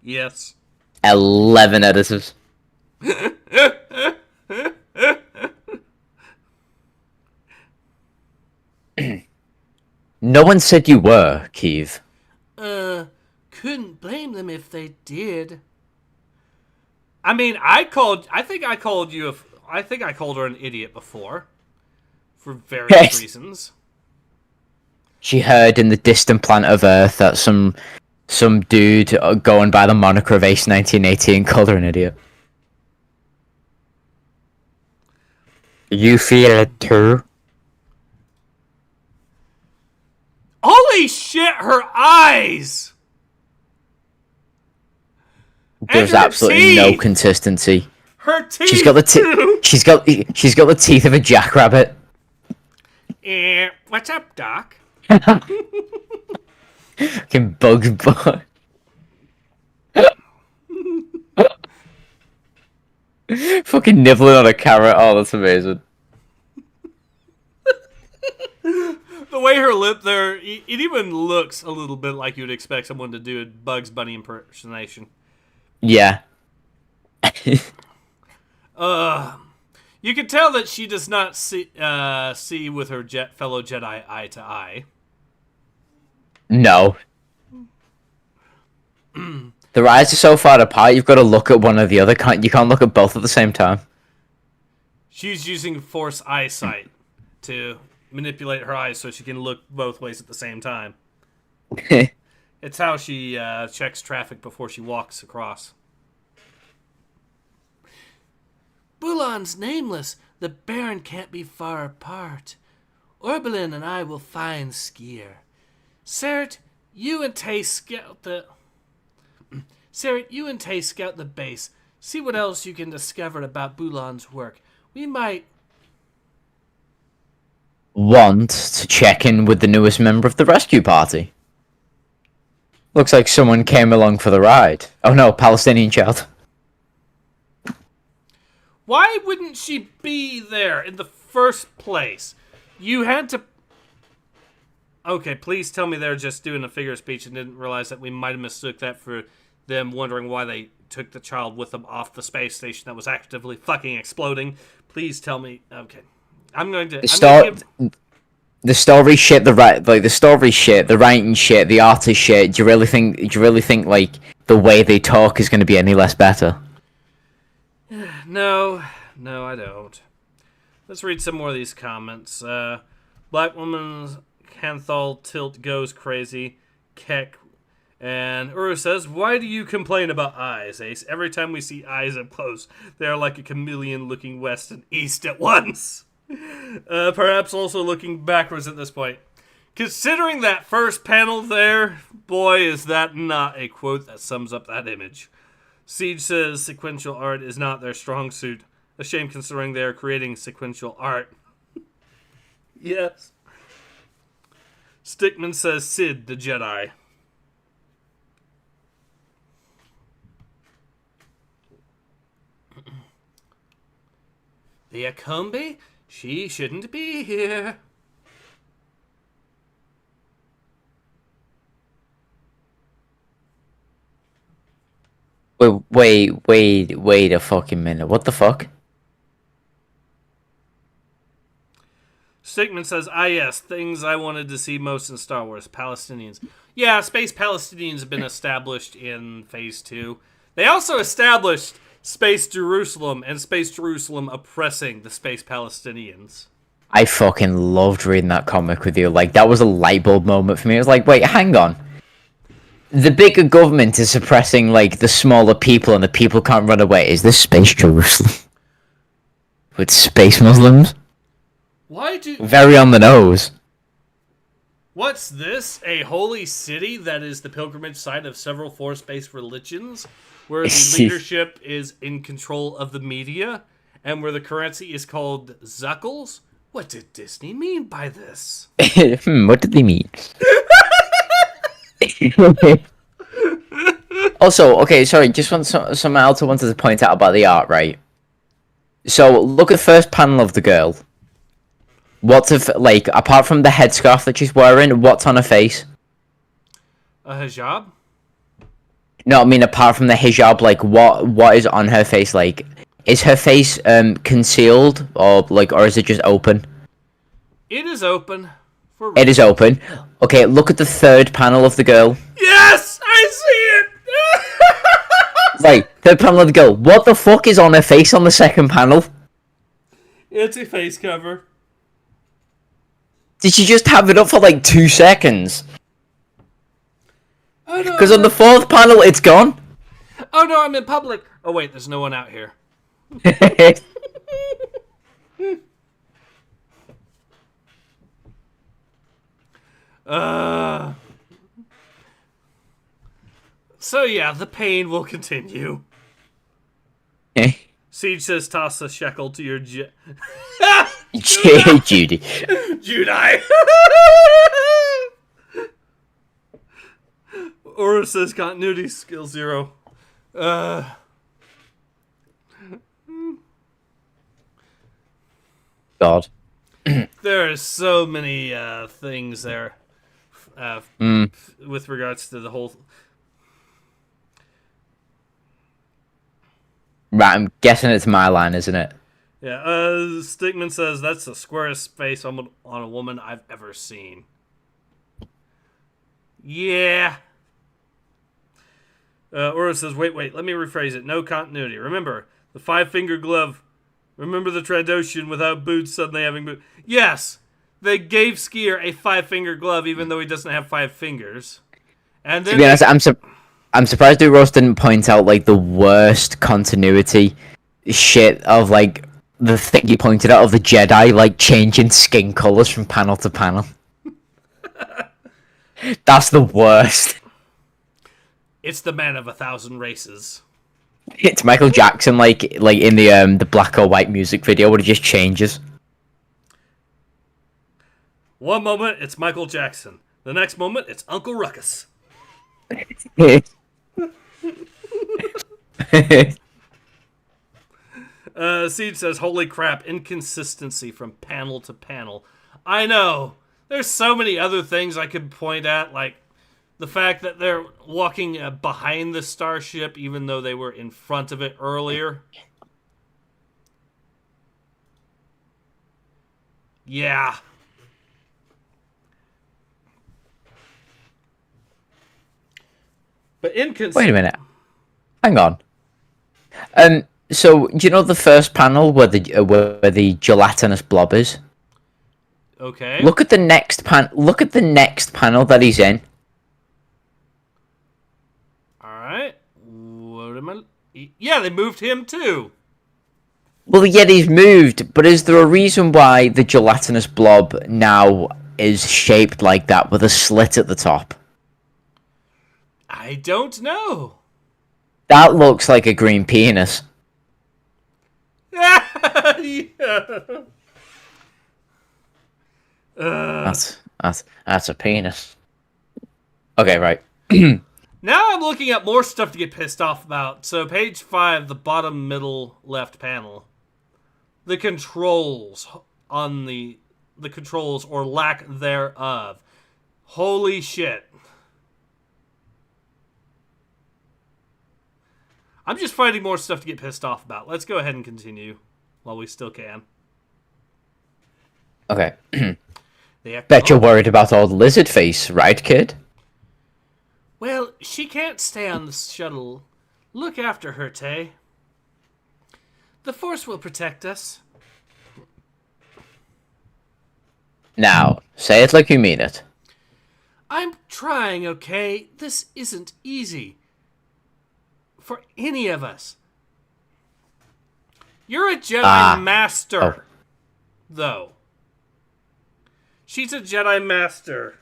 Speaker 1: Yes.
Speaker 2: 11 editors. No one said you were, Keeve.
Speaker 1: Couldn't blame them if they did. I mean, I called her an idiot before. For various reasons.
Speaker 2: She heard in the distant planet of Earth that some dude going by the moniker of Ace 1980 and called her an idiot. You feel it too?
Speaker 1: Holy shit, her eyes!
Speaker 2: There's absolutely no consistency.
Speaker 1: Her teeth.
Speaker 2: She's got the teeth of a jackrabbit.
Speaker 1: What's up, Doc?
Speaker 2: Fucking Bugs Bunny. Fucking nibbling on a carrot. Oh, that's amazing.
Speaker 1: The way her lip there, it even looks a little bit like you'd expect someone to do a Bugs Bunny impersonation.
Speaker 2: Yeah.
Speaker 1: You can tell that she does not see with her fellow Jedi eye to eye.
Speaker 2: No. Their eyes are so far apart, you've got to look at one or the other. You can't look at both at the same time.
Speaker 1: She's using Force eyesight to manipulate her eyes so she can look both ways at the same time. It's how she checks traffic before she walks across. Bulan's nameless. The Baron can't be far apart. Orbelin and I will find Skier. Seret, you and Tay scout the base. See what else you can discover about Bulan's work. We might
Speaker 2: want to check in with the newest member of the rescue party. Looks like someone came along for the ride. Oh no, Palestinian child.
Speaker 1: Why wouldn't she be there in the first place? You had to... Okay, please tell me they're just doing a figure of speech and didn't realize that we might have mistook that for them wondering why they took the child with them off the space station that was actively fucking exploding. Please tell me... Okay. I'm going to...
Speaker 2: The story shit, the writing shit, the artist shit. Do you really think like the way they talk is going to be any less better?
Speaker 1: No, I don't. Let's read some more of these comments. Black woman's Canthal tilt goes crazy. Keck. And Uru says, why do you complain about eyes, Ace? Every time we see eyes up close, they are like a chameleon looking west and east at once. Perhaps also looking backwards at this point. Considering that first panel there, boy, is that not a quote that sums up that image. Siege says sequential art is not their strong suit. A shame considering they are creating sequential art. Yes. Stickman says Sid the Jedi. The Akombe? She shouldn't be here.
Speaker 2: Wait a fucking minute. What the fuck?
Speaker 1: Stickman says, yes, things I wanted to see most in Star Wars. Palestinians. Yeah, space Palestinians have been established in Phase 2. They also established Space Jerusalem and Space Jerusalem oppressing the space Palestinians.
Speaker 2: I fucking loved reading that comic with you. Like, that was a light bulb moment for me. I was like, wait, hang on. The bigger government is suppressing, like, the smaller people and the people can't run away. Is this Space Jerusalem? With space Muslims? Very on the nose.
Speaker 1: What's this? A holy city that is the pilgrimage site of several force-based religions? Where the leadership is in control of the media? And where the currency is called Zuckles? What did Disney mean by this?
Speaker 2: What did they mean? Also, okay, sorry, just want something else I wanted to point out about the art, right? So, look at the first panel of the girl. What's like, apart from the headscarf that she's wearing, what's on her face?
Speaker 1: A hijab?
Speaker 2: No, I mean, apart from the hijab, like, what is on her face? Like, is her face concealed, or is it just open?
Speaker 1: It is open.
Speaker 2: It is open. Okay, look at the third panel of the girl.
Speaker 1: Yes, I see it.
Speaker 2: Right, third panel of the girl. What the fuck is on her face on the second panel?
Speaker 1: It's a face cover.
Speaker 2: Did she just have it up for like 2 seconds?
Speaker 1: Oh, no,
Speaker 2: because on the fourth panel, it's gone.
Speaker 1: Oh no, I'm in public. Oh wait, there's no one out here. So yeah, the pain will continue. Siege says, toss a shekel to your Judy. Judy. Aura says, continuity skill 0.
Speaker 2: God.
Speaker 1: There are so many things there with regards to the whole...
Speaker 2: Right, I'm guessing it's my line, isn't it?
Speaker 1: Yeah, Stickman says, that's the squarest face on a woman I've ever seen. Yeah. Aura says, wait, let me rephrase it. No continuity. Remember, the 5-finger glove. Remember the Trandoshan without boots suddenly having boots. Yes, they gave Skier a 5-finger glove even though he doesn't have 5 fingers. And then
Speaker 2: to be honest, I'm surprised Duros didn't point out like the worst continuity shit of like the thing you pointed out of the Jedi like changing skin colors from panel to panel. That's the worst.
Speaker 1: It's the man of 1,000 races.
Speaker 2: It's Michael Jackson like in the black or white music video where it just changes.
Speaker 1: One moment it's Michael Jackson. The next moment it's Uncle Ruckus. Siege says, holy crap, inconsistency from panel to panel. I know. There's so many other things I could point at, like the fact that they're walking behind the starship even though they were in front of it earlier. Yeah. But
Speaker 2: Wait a minute. Hang on. So do you know the first panel where the gelatinous blob is?
Speaker 1: Okay.
Speaker 2: Look at the next panel that he's in.
Speaker 1: All right. What am I? Yeah, they moved him too.
Speaker 2: Well, yeah, he's moved, but is there a reason why the gelatinous blob now is shaped like that with a slit at the top?
Speaker 1: I don't know.
Speaker 2: That looks like a green penis.
Speaker 1: Yeah.
Speaker 2: That's a penis. Okay, right.
Speaker 1: Now I'm looking at more stuff to get pissed off about. So page 5, the bottom middle left panel. The controls on the controls or lack thereof. Holy shit. I'm just finding more stuff to get pissed off about. Let's go ahead and continue while we still can.
Speaker 2: Okay. Bet you're worried about old lizard face, right, kid?
Speaker 1: Well, she can't stay on the shuttle. Look after her, Tay. The Force will protect us.
Speaker 2: Now, say it like you mean it.
Speaker 1: I'm trying, okay? This isn't easy. For any of us. You're a Jedi Master, though. She's a Jedi Master.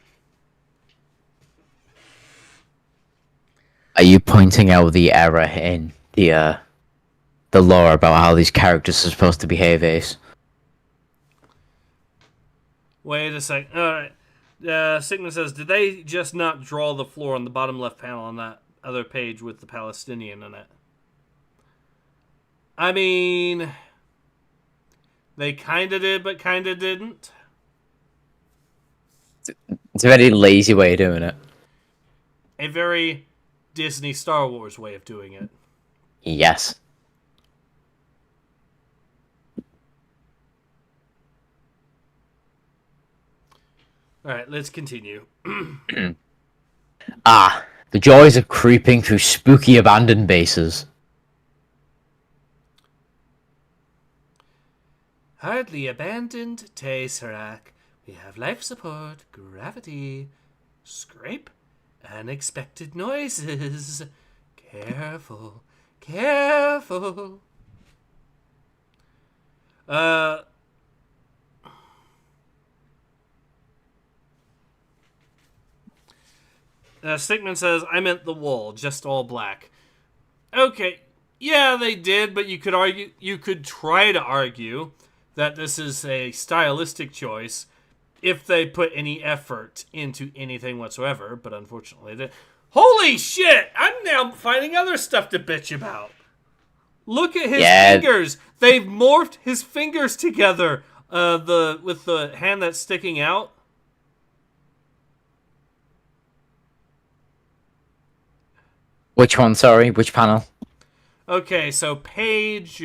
Speaker 2: Are you pointing out the error in the lore about how these characters are supposed to behave, Ace?
Speaker 1: Wait a sec. Alright. Sigma says, did they just not draw the floor on the bottom left panel on that other page with the Palestinian in it? I mean, they kinda did, but kinda didn't.
Speaker 2: It's a very lazy way of doing it.
Speaker 1: A very Disney Star Wars way of doing it.
Speaker 2: Yes.
Speaker 1: Alright, let's continue.
Speaker 2: The joys of creeping through spooky abandoned bases.
Speaker 1: Hardly abandoned, Tesseract. We have life support, gravity, scrape, unexpected noises. Careful, careful. Stickman says, I meant the wall, just all black. Okay, yeah, they did, but you could try to argue that this is a stylistic choice if they put any effort into anything whatsoever, but unfortunately they did. Holy shit! I'm now finding other stuff to bitch about. Look at his fingers. They've morphed his fingers together. With the hand that's sticking out.
Speaker 2: Which one, sorry? Which panel?
Speaker 1: Okay, so page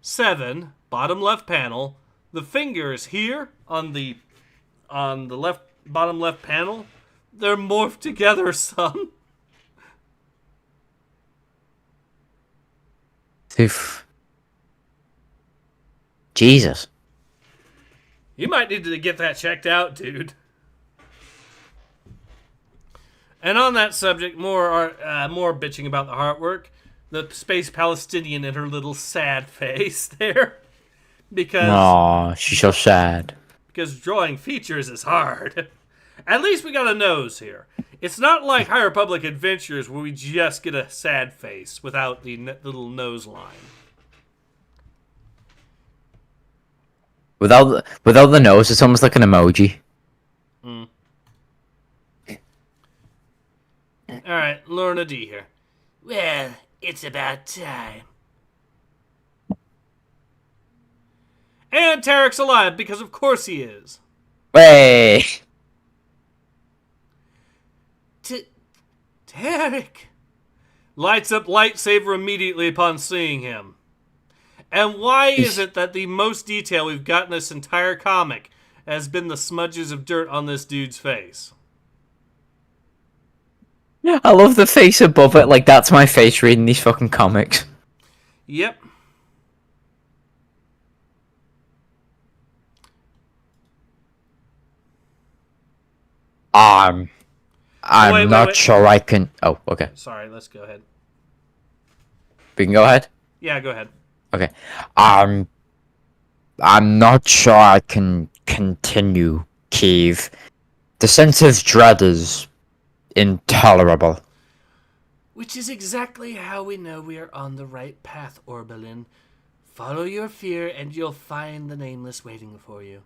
Speaker 1: 7, bottom left panel. The fingers here on the left bottom left panel, they're morphed together some.
Speaker 2: Oof. Jesus.
Speaker 1: You might need to get that checked out, dude. And on that subject, more bitching about the artwork. The Space Palestinian and her little sad face there. Because...
Speaker 2: Aw, she's so sad.
Speaker 1: Because drawing features is hard. At least we got a nose here. It's not like High Republic Adventures where we just get a sad face without the little nose line.
Speaker 2: Without the nose, it's almost like an emoji.
Speaker 1: Mm. Alright, Lorna D here. Well, it's about time. And Tarek's alive, because of course he is.
Speaker 2: Way.
Speaker 1: Tarek lights up lightsaber immediately upon seeing him. And why is it that the most detail we've got in this entire comic has been the smudges of dirt on this dude's face?
Speaker 2: I love the face above it. Like, that's my face reading these fucking comics.
Speaker 1: Yep.
Speaker 2: I'm not sure I can... Oh, okay.
Speaker 1: Sorry, let's go ahead.
Speaker 2: We can go ahead?
Speaker 1: Yeah, go ahead.
Speaker 2: Okay. I'm not sure I can continue, Keeve. The sense of dread is intolerable.
Speaker 1: Which is exactly how we know we are on the right path, Orbelin. Follow your fear and you'll find the Nameless waiting for you.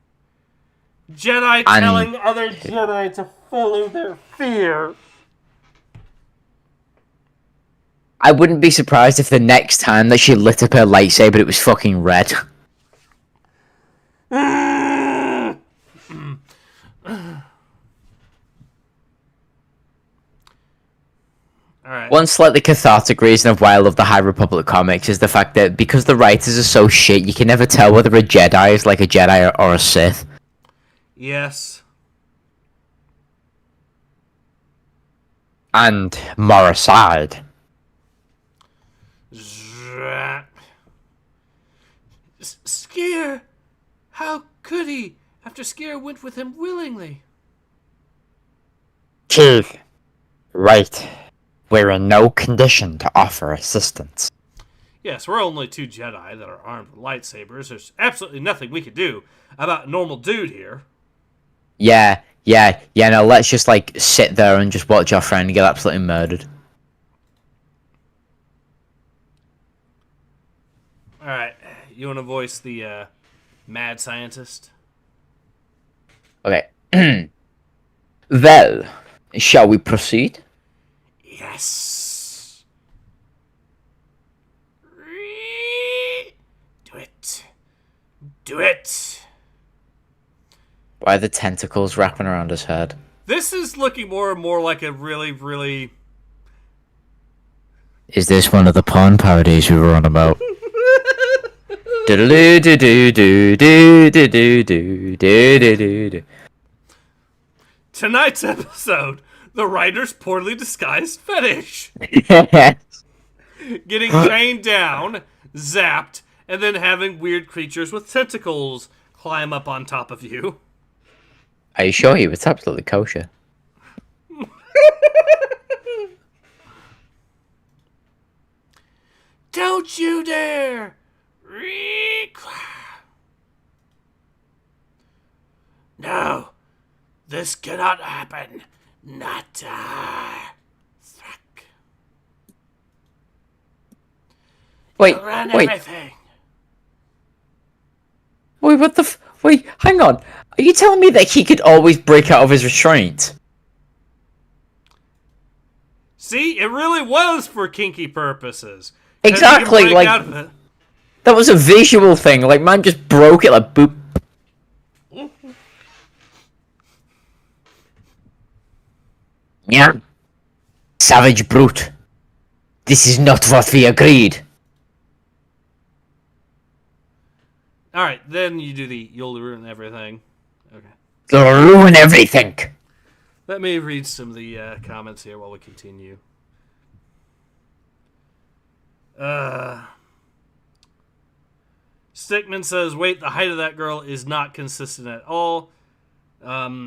Speaker 1: Jedi telling other Jedi to follow their fear.
Speaker 2: I wouldn't be surprised if the next time that she lit up her lightsaber, it was fucking red.
Speaker 1: Alright.
Speaker 2: One slightly cathartic reason of why I love the High Republic comics is the fact that because the writers are so shit, you can never tell whether a Jedi is like a Jedi or a Sith.
Speaker 1: Yes.
Speaker 2: And more aside.
Speaker 1: Skier! How could he, after Skier went with him willingly?
Speaker 2: Keith, right. We're in no condition to offer assistance.
Speaker 1: Yes, we're only two Jedi that are armed with lightsabers. There's absolutely nothing we could do about a normal dude here.
Speaker 2: Yeah, no, let's just, like, sit there and just watch our friend get absolutely murdered.
Speaker 1: Alright, you want to voice the mad scientist?
Speaker 2: Okay. Well, shall we proceed?
Speaker 1: Yes. Do it. Do it.
Speaker 2: Why are the tentacles wrapping around his head?
Speaker 1: This is looking more and more like a really, really...
Speaker 2: Is this one of the porn parodies we were on about?
Speaker 1: Tonight's episode, the writer's poorly disguised fetish.
Speaker 2: Yes.
Speaker 1: Getting chained down, zapped, and then having weird creatures with tentacles climb up on top of you.
Speaker 2: Are you sure he was absolutely kosher?
Speaker 1: Don't you dare! No, this cannot happen. Not Thrak.
Speaker 2: Wait,
Speaker 1: Run
Speaker 2: wait,
Speaker 1: everything.
Speaker 2: wait, what the wait, hang on. Are you telling me that he could always break out of his restraint?
Speaker 1: See, it really was for kinky purposes. 'Cause he can
Speaker 2: Exactly,
Speaker 1: break
Speaker 2: like,
Speaker 1: out of it.
Speaker 2: that was a visual thing, like, man just broke it, like, boop. Yeah. Savage brute. This is not what we agreed.
Speaker 1: Alright, then you do you'll ruin everything. Okay.
Speaker 2: You'll ruin everything.
Speaker 1: Let me read some of the comments here while we continue. Stickman says, wait, the height of that girl is not consistent at all.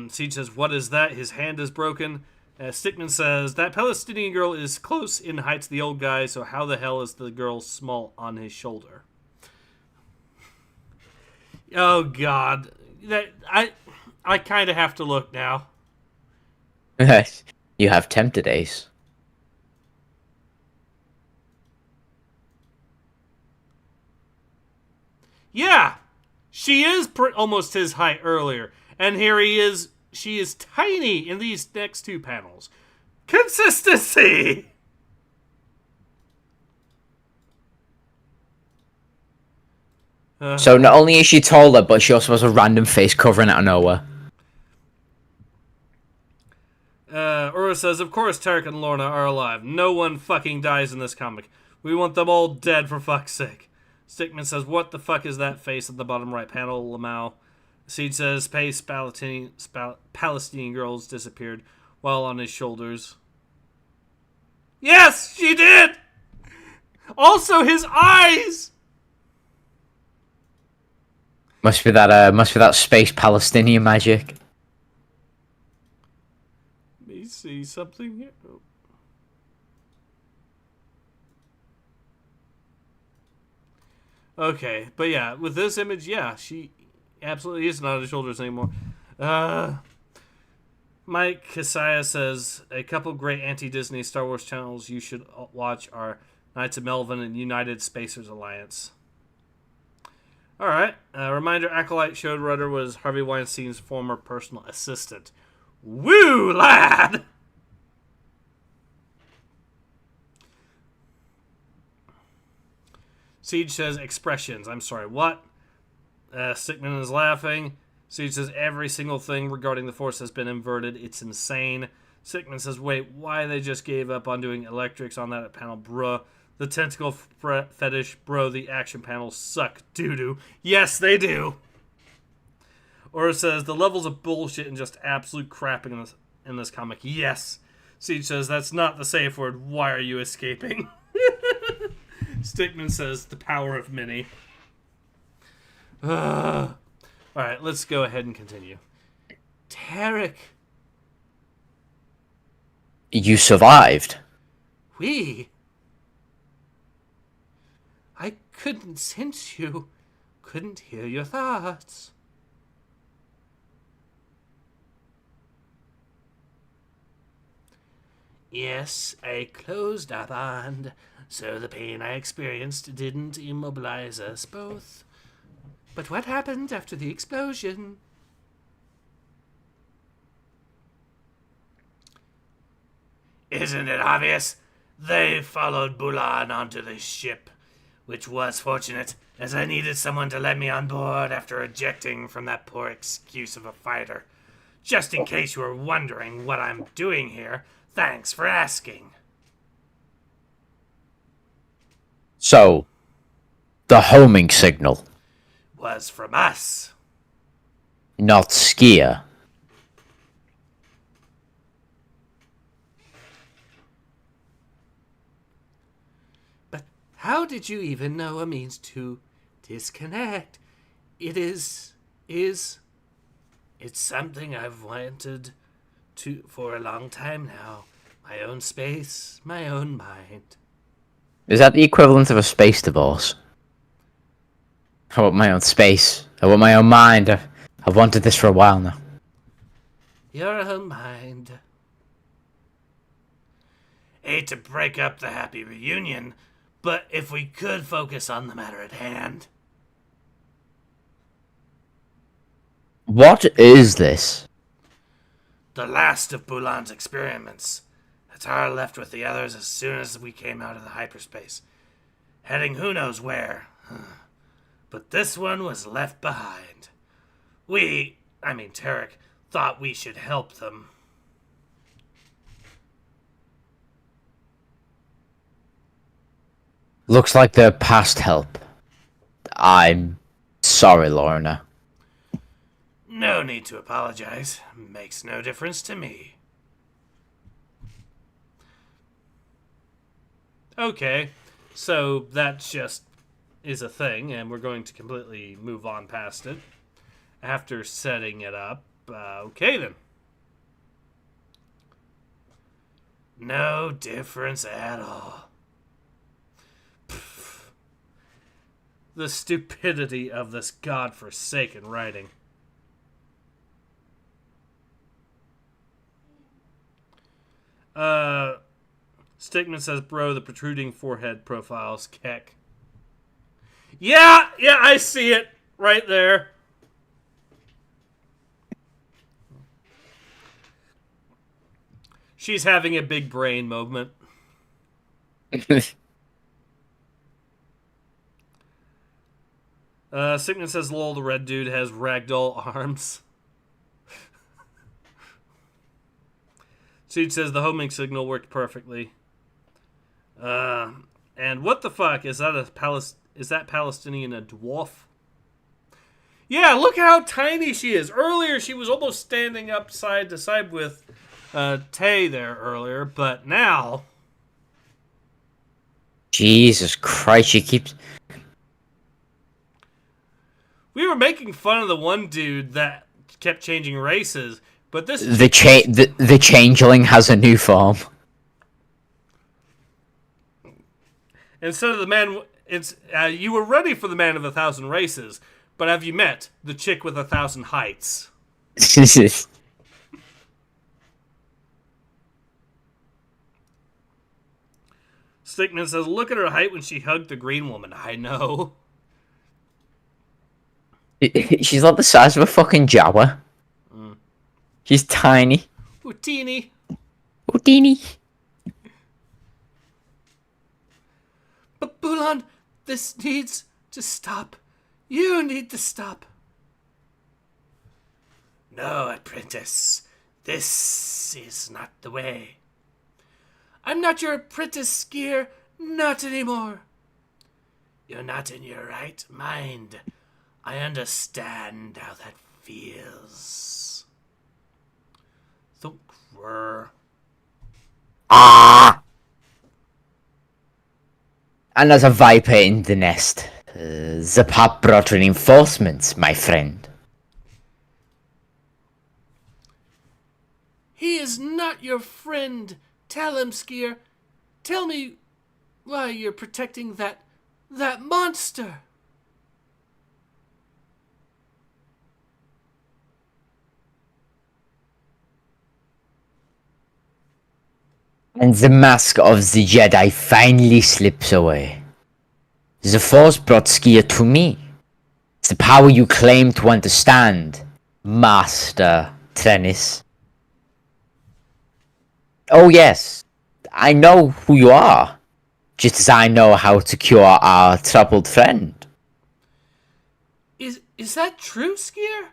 Speaker 1: Siege says, what is that? His hand is broken. Stickman says, that Palestinian girl is close in height to the old guy, so how the hell is the girl small on his shoulder? Oh, God. I kind of have to look now.
Speaker 2: You have tempted, Ace.
Speaker 1: Yeah, she is almost his height earlier. And here he is. She is tiny in these next two panels. Consistency!
Speaker 2: So not only is she taller, but she also has a random face covering out of nowhere.
Speaker 1: Ura says, of course Tarek and Lorna are alive. No one fucking dies in this comic. We want them all dead for fuck's sake. Stickman says, what the fuck is that face at the bottom right panel, Lamau? Siege says, space Palestinian girls disappeared while on his shoulders. Yes, she did! Also, his eyes!
Speaker 2: Must be that space Palestinian magic.
Speaker 1: Let me see something here. Oh. Okay, but yeah, with this image, yeah, she absolutely is not on his shoulders anymore. Mike Kasaya says, a couple great anti-Disney Star Wars channels you should watch are Knights of Melvin and United Spacers Alliance. Alright, reminder, Acolyte showrunner was Harvey Weinstein's former personal assistant. Woo, lad! Siege says, expressions. I'm sorry, what? Stickman is laughing. Siege says, every single thing regarding the Force has been inverted. It's insane. Stickman says, wait, why they just gave up on doing electrics on that panel, bruh? The tentacle fetish, bro, the action panels suck doo-doo. Yes, they do. Or says, the levels of bullshit and just absolute crapping in this comic. Yes. Siege says, that's not the safe word. Why are you escaping? Stickman says, the power of many. Alright, let's go ahead and continue. Tarek.
Speaker 2: You survived.
Speaker 1: We. I couldn't sense you. Couldn't hear your thoughts. Yes, I closed our bond, so the pain I experienced didn't immobilize us both. But what happened after the explosion? Isn't it obvious? They followed Bulan onto this ship, which was fortunate, as I needed someone to let me on board after ejecting from that poor excuse of a fighter. Just in case you were wondering what I'm doing here, thanks for asking.
Speaker 2: So, the homing signal.
Speaker 1: Was from us.
Speaker 2: Not Skier.
Speaker 1: But how did you even know a means to disconnect? It's something I've wanted to for a long time now. My own space, my own mind.
Speaker 2: Is that the equivalent of a space divorce? I want my own space. I want my own mind. I've wanted this for a while now.
Speaker 1: Your own mind. Hate to break up the happy reunion, but if we could focus on the matter at hand.
Speaker 2: What is this?
Speaker 1: The last of Bulan's experiments. Hatar left with the others as soon as we came out of the hyperspace, heading who knows where. But this one was left behind. Tarek, thought we should help them.
Speaker 2: Looks like they're past help. I'm sorry, Lorna.
Speaker 1: No need to apologize. Makes no difference to me. Okay, so that just is a thing, and we're going to completely move on past it after setting it up. Okay, then. No difference at all. Pfft. The stupidity of this godforsaken writing. Stickman says, bro, the protruding forehead profiles, keck. Yeah, I see it right there. She's having a big brain moment. Stickman says, lol, the red dude has ragdoll arms. Siege says, the homing signal worked perfectly. And what the fuck? Is that Palestinian a dwarf? Yeah, look how tiny she is. Earlier, she was almost standing up side to side with Tay there earlier, but now...
Speaker 2: Jesus Christ, she keeps...
Speaker 1: We were making fun of the one dude that kept changing races, but this...
Speaker 2: The changeling has a new form.
Speaker 1: Instead of the man... you were ready for the man of 1,000 races, but have you met the chick with 1,000 heights? Stickman says, look at her height when she hugged the green woman. I know.
Speaker 2: She's like the size of a fucking Jawa. She's tiny.
Speaker 1: Houdini. But Bulan, this needs to stop. You need to stop. No, apprentice. This is not the way. I'm not your apprentice, Skier. Not anymore. You're not in your right mind. I understand how that feels. So grr.
Speaker 2: Ah! And as a viper in the nest, the pop brought reinforcements, my friend.
Speaker 1: He is not your friend. Tell him, Skier. Tell me why you're protecting that monster.
Speaker 2: And the mask of the Jedi finally slips away. The Force brought Skier to me. It's the power you claim to understand, Master Trennis. Oh yes, I know who you are. Just as I know how to cure our troubled friend.
Speaker 1: Is that true, Skier?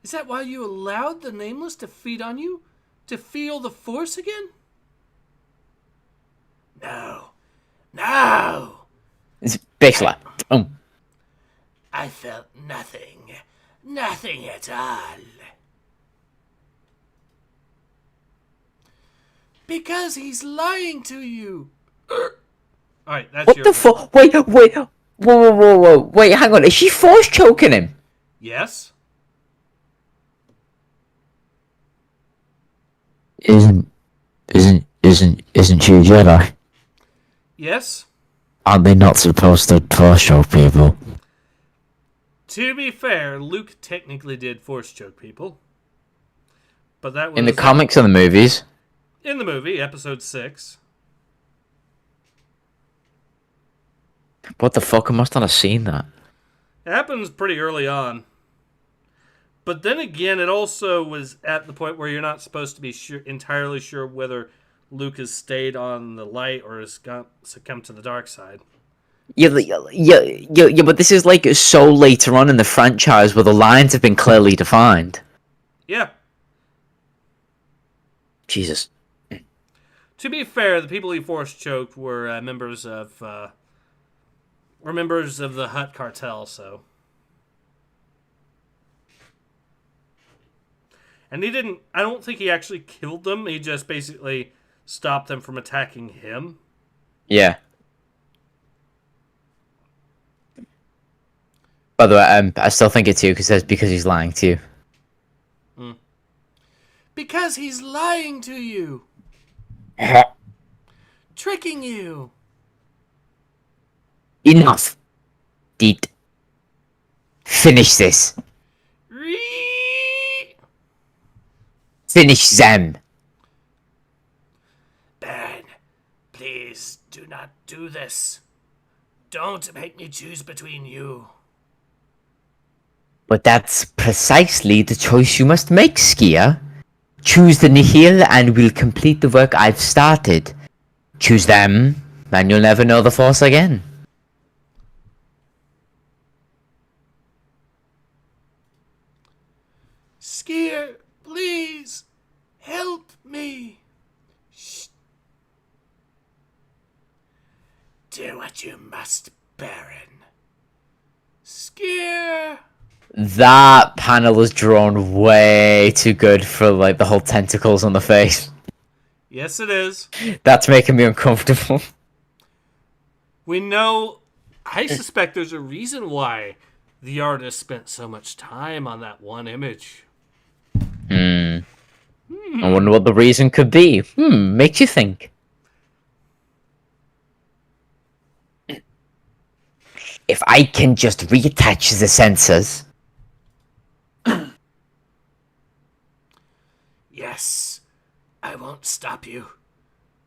Speaker 1: Is that why you allowed the Nameless to feed on you? To feel the Force again? No. No!
Speaker 2: It's basically.
Speaker 1: I felt nothing. Nothing at all. Because he's lying to you. Alright, that's
Speaker 2: What
Speaker 1: your
Speaker 2: the fuck? Wait. Whoa. Wait, hang on. Is she force choking him?
Speaker 1: Yes?
Speaker 2: Isn't she a Jedi?
Speaker 1: Yes?
Speaker 2: Aren't they not supposed to force choke people?
Speaker 1: To be fair, Luke technically did force choke people. But that was...
Speaker 2: In the comics or the movies?
Speaker 1: In the movie, episode 6.
Speaker 2: What the fuck? I must not have seen that.
Speaker 1: It happens pretty early on. But then again, it also was at the point where you're not supposed to be entirely sure whether Luke has stayed on the light or has succumbed to the dark side.
Speaker 2: Yeah, but this is like so later on in the franchise where the lines have been clearly defined.
Speaker 1: Yeah.
Speaker 2: Jesus.
Speaker 1: To be fair, the people he force choked were members of the Hutt cartel, so. And I don't think he actually killed them, he just basically stopped them from attacking him.
Speaker 2: Yeah. By the way, I still think it's you because he's lying to you.
Speaker 1: Because he's lying to you. Tricking you.
Speaker 2: Enough. Deed. Finish this. Finish them.
Speaker 1: Ben, please do not do this. Don't make me choose between you.
Speaker 2: But that's precisely the choice you must make, Skier. Choose the Nihil and we'll complete the work I've started. Choose them, and you'll never know the Force again.
Speaker 1: Skier, please, help me. Shh. Do what you must, Baron. Skier.
Speaker 2: That panel is drawn way too good for like the whole tentacles on the face.
Speaker 1: Yes, it is.
Speaker 2: That's making me uncomfortable.
Speaker 1: We know... I suspect there's a reason why the artist spent so much time on that one image.
Speaker 2: I wonder what the reason could be. Makes you think. If I can just reattach the sensors...
Speaker 1: Yes, I won't stop you.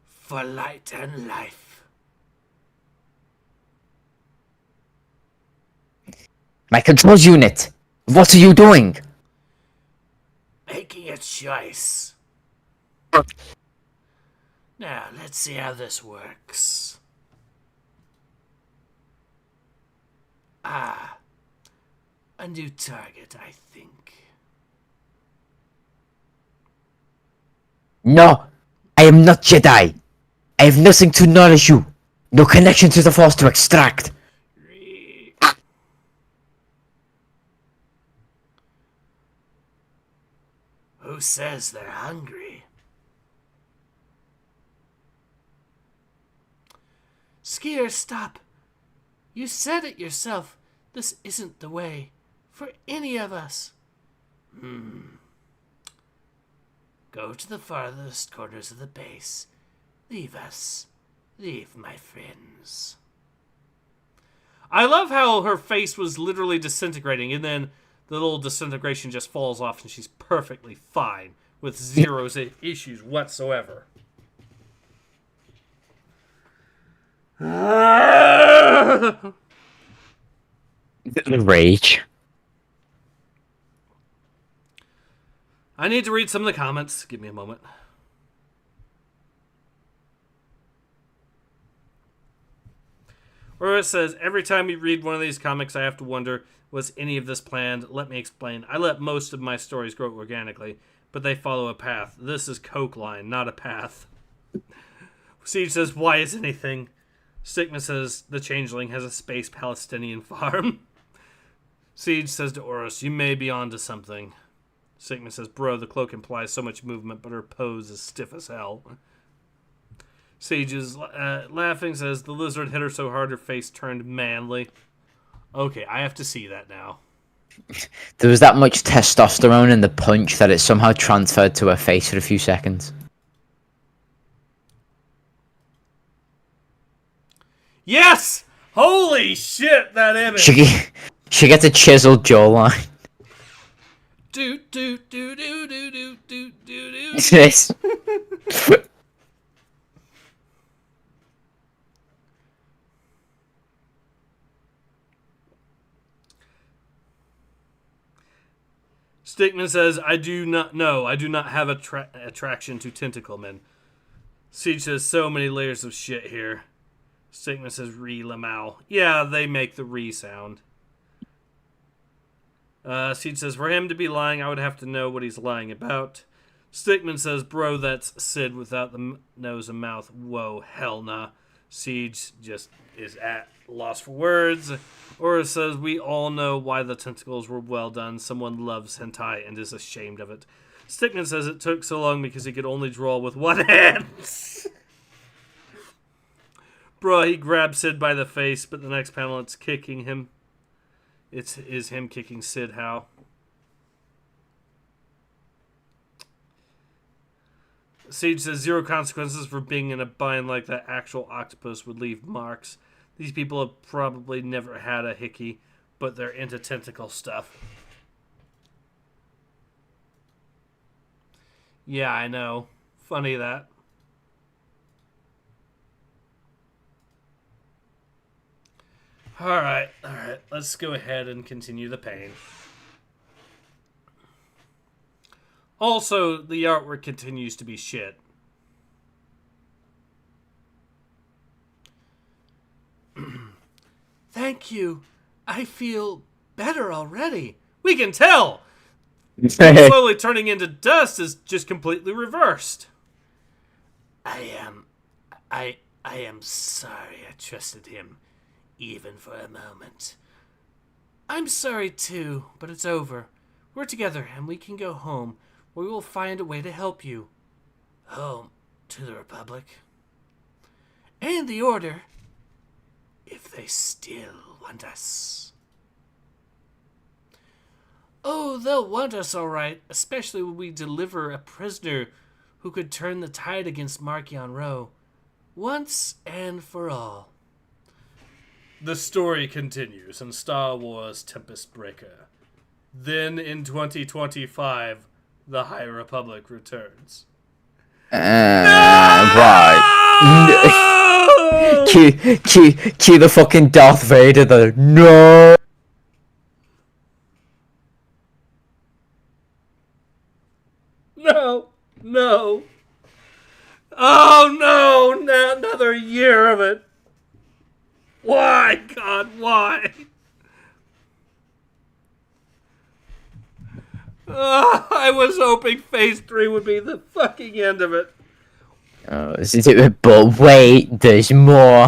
Speaker 1: For light and life.
Speaker 2: My controls unit! What are you doing?
Speaker 1: Making a choice. Now, let's see how this works. Ah, a new target, I think.
Speaker 2: No! I am not Jedi! I have nothing to nourish you! No connection to the Force to extract!
Speaker 1: Who says they're hungry? Skier, stop. You said it yourself. This isn't the way. For any of us. Go to the farthest corners of the base. Leave us. Leave my friends. I love how her face was literally disintegrating, and then the little disintegration just falls off, and she's perfectly fine with zero issues whatsoever.
Speaker 2: The rage.
Speaker 1: I need to read some of the comments. Give me a moment. Or it says, every time we read one of these comics, I have to wonder, was any of this planned? Let me explain. I let most of my stories grow organically, but they follow a path. This is Coke line, not a path. Siege says, why is anything? Stickman says, the Changeling has a space Palestinian farm. Siege says to Oros, you may be onto something. Stickman says, bro, the cloak implies so much movement, but her pose is stiff as hell. Siege is laughing, says, the lizard hit her so hard her face turned manly. Okay, I have to see that now.
Speaker 2: There was that much testosterone in the punch that it somehow transferred to her face for a few seconds.
Speaker 1: Yes! Holy shit, that image!
Speaker 2: She gets a chiseled jawline.
Speaker 1: Do do do do do do do do do.
Speaker 2: Yes.
Speaker 1: Stickman says, I do not have attraction to tentacle men. Siege says, so many layers of shit here. Stickman says, re lamau. Yeah, they make the re sound. Siege says, for him to be lying, I would have to know what he's lying about. Stickman says, bro, that's Sid without the nose and mouth. Whoa, hell nah. Siege just is at loss for words. Or it says, we all know why the tentacles were well done. Someone loves hentai and is ashamed of it. Stickman says it took so long because he could only draw with one hand. Bro, he grabs Sid by the face, but the next panel it's kicking him. It is him kicking Sid how? Siege says, zero consequences for being in a bind like that actual octopus would leave marks. These people have probably never had a hickey, but they're into tentacle stuff. Yeah, I know. Funny that. Alright. Let's go ahead and continue the pain. Also, the artwork continues to be shit. Thank you. I feel better already. We can tell. Slowly turning into dust is just completely reversed. I am sorry I trusted him, even for a moment. I'm sorry too, but it's over. We're together and we can go home, where we will find a way to help you. Home to the Republic. And the Order. If they still want us. Oh, they'll want us all right, especially when we deliver a prisoner who could turn the tide against Marchion Row. Once and for all. The story continues in Star Wars Tempest Breaker. Then in 2025, the High Republic returns.
Speaker 2: Right. Cue the fucking Darth Vader though. No.
Speaker 1: No. Oh no, another year of it. Why, God, why? I was hoping Phase 3 would be the fucking end of it.
Speaker 2: But wait, there's more.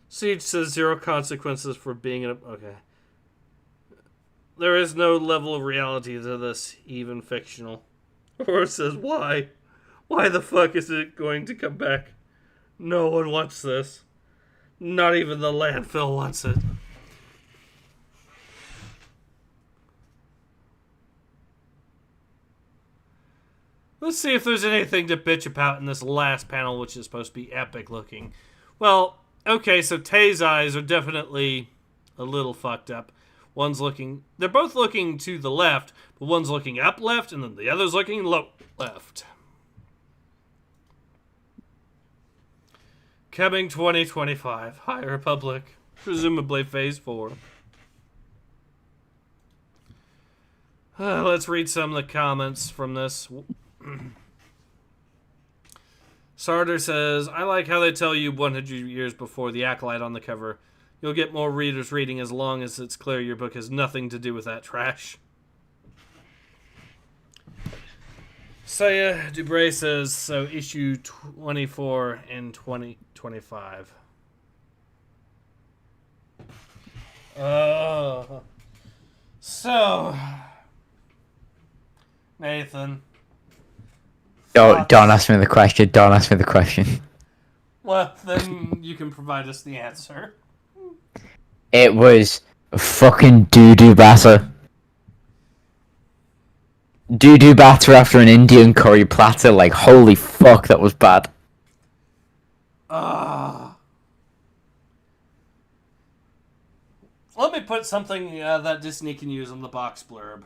Speaker 1: Siege says zero consequences for being in a... Okay. There is no level of reality to this, even fictional. Or it says, why? Why the fuck is it going to come back? No one wants this. Not even the landfill wants it. Let's see if there's anything to bitch about in this last panel, which is supposed to be epic looking. Well, okay, so Tay's eyes are definitely a little fucked up. One's looking... They're both looking to the left, but one's looking up left, and then the other's looking low left. Coming 2025, High Republic, presumably Phase 4. Let's read some of the comments from this. Sarder says, I like how they tell you 100 years before the Acolyte on the cover. You'll get more readers reading as long as it's clear your book has nothing to do with that trash. Saya Dubray says, so issue 24 in 2025. So, Nathan.
Speaker 2: Don't ask me the question. Don't ask me the question.
Speaker 1: Well, then you can provide us the answer.
Speaker 2: It was fucking doo-doo batter. Doo-doo batter after an Indian curry platter. Like, holy fuck, that was bad.
Speaker 1: Let me put something that Disney can use on the box blurb.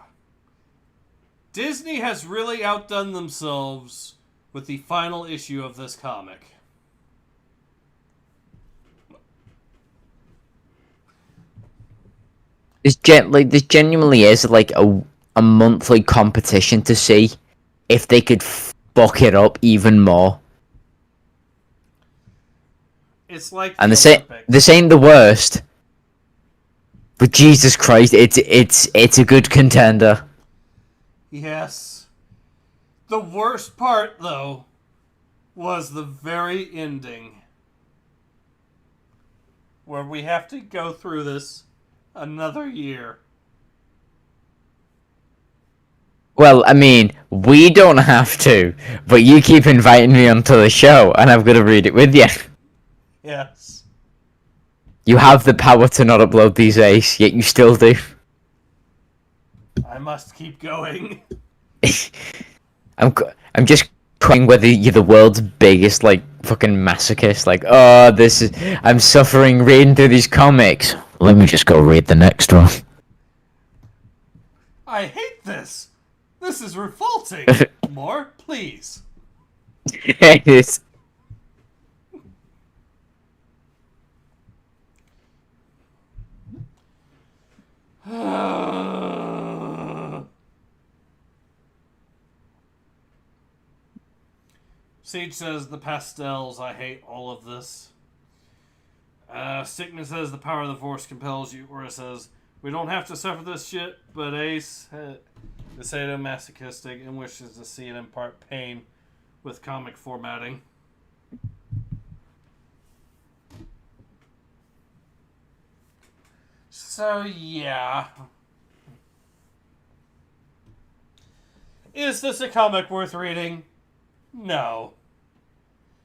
Speaker 1: Disney has really outdone themselves with the final issue of this comic.
Speaker 2: This genuinely is like a monthly competition to see if they could fuck it up even more.
Speaker 1: It's like
Speaker 2: and this ain't the worst, but Jesus Christ, it's a good contender.
Speaker 1: Yes. The worst part, though, was the very ending, where we have to go through this another year.
Speaker 2: Well, I mean, we don't have to, but you keep inviting me onto the show, and I've got to read it with you.
Speaker 1: Yes.
Speaker 2: You have the power to not upload these, Ace, yet you still do.
Speaker 1: I must keep going.
Speaker 2: I'm just crying whether you're the world's biggest, like, fucking masochist. Like, oh, I'm suffering reading through these comics. Let me just go read the next one.
Speaker 1: I hate this. This is revolting. More, please.
Speaker 2: Yes.
Speaker 1: Siege says, the pastels, I hate all of this. Stickman says, the power of the Force compels you. Or it says, we don't have to suffer this shit, but Ace is sadomasochistic and wishes to see it impart pain with comic formatting. So, yeah. Is this a comic worth reading? No.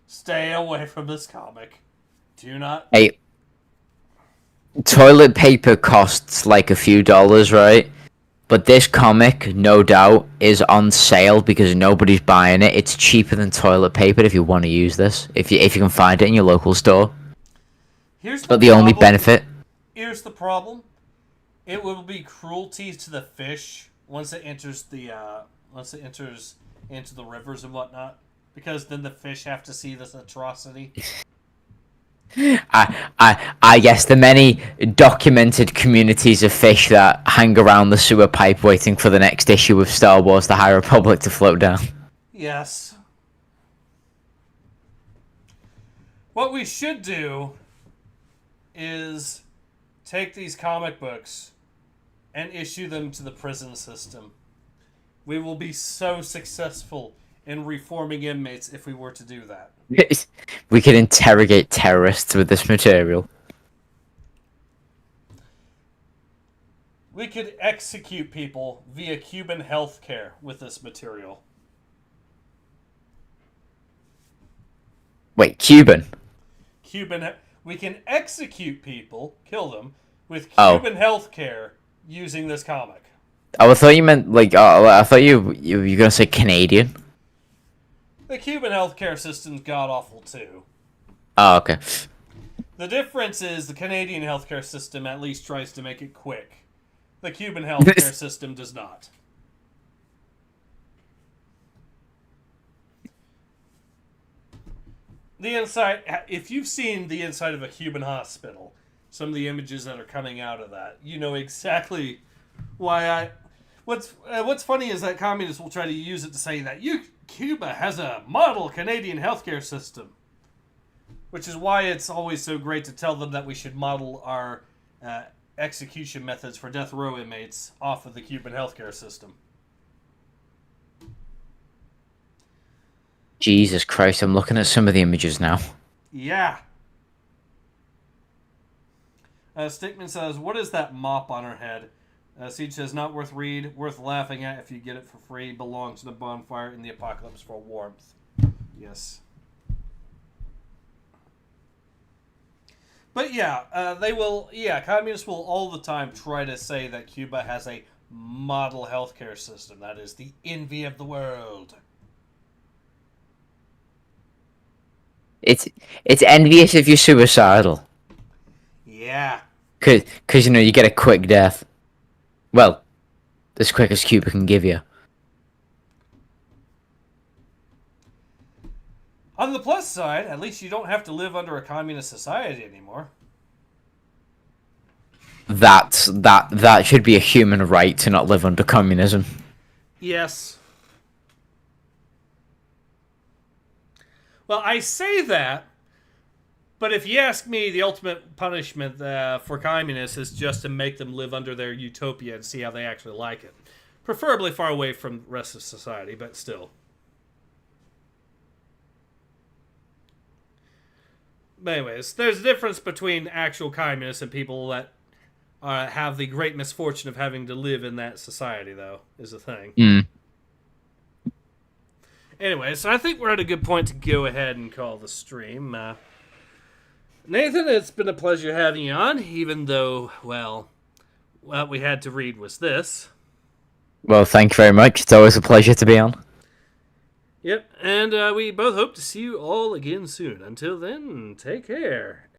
Speaker 1: Stay away from this comic. Do not.
Speaker 2: Hey, toilet paper costs like a few dollars, right? But this comic, no doubt, is on sale because nobody's buying it. It's cheaper than toilet paper if you want to use this. If you can find it in your local store. But the only benefit.
Speaker 1: Here's the problem. It will be cruelty to the fish once it enters into the rivers and whatnot, because then the fish have to see this atrocity.
Speaker 2: I guess the many documented communities of fish that hang around the sewer pipe waiting for the next issue of Star Wars: The High Republic to float down.
Speaker 1: Yes. What we should do is take these comic books and issue them to the prison system. We will be so successful in reforming inmates if we were to do that.
Speaker 2: We could interrogate terrorists with this material.
Speaker 1: We could execute people via Cuban healthcare with this material.
Speaker 2: Wait, Cuban?
Speaker 1: We can execute people, kill them, with Cuban healthcare using this comic.
Speaker 2: Oh, I thought you meant, like, I thought you were going to say Canadian.
Speaker 1: The Cuban healthcare system's god-awful, too.
Speaker 2: Oh, okay.
Speaker 1: The difference is the Canadian healthcare system at least tries to make it quick. The Cuban healthcare system does not. The inside, if you've seen the inside of a Cuban hospital, some of the images that are coming out of that, you know exactly why What's funny is that communists will try to use it to say that Cuba has a model Canadian healthcare system, which is why it's always so great to tell them that we should model our execution methods for death row inmates off of the Cuban healthcare system.
Speaker 2: Jesus Christ, I'm looking at some of the images now.
Speaker 1: Yeah. Stickman says, "What is that mop on her head?" Siege says, "Not worth read, worth laughing at if you get it for free. Belongs to the bonfire in the apocalypse for warmth." Yes. But yeah, they will. Yeah, communists will all the time try to say that Cuba has a model healthcare system that is the envy of the world.
Speaker 2: It's envious if you're suicidal.
Speaker 1: Yeah.
Speaker 2: Cause you know you get a quick death. Well, as quick as Cuba can give you.
Speaker 1: On the plus side, at least you don't have to live under a communist society anymore.
Speaker 2: That should be a human right to not live under communism.
Speaker 1: Yes. Well, I say that, but if you ask me, the ultimate punishment for communists is just to make them live under their utopia and see how they actually like it. Preferably far away from the rest of society, but still. But anyways, there's a difference between actual communists and people that have the great misfortune of having to live in that society, though, is the thing.
Speaker 2: Mm.
Speaker 1: Anyway, so I think we're at a good point to go ahead and call the stream. Nathan, it's been a pleasure having you on, even though, well, what we had to read was this.
Speaker 2: Well, thank you very much. It's always a pleasure to be on.
Speaker 1: Yep, and we both hope to see you all again soon. Until then, take care.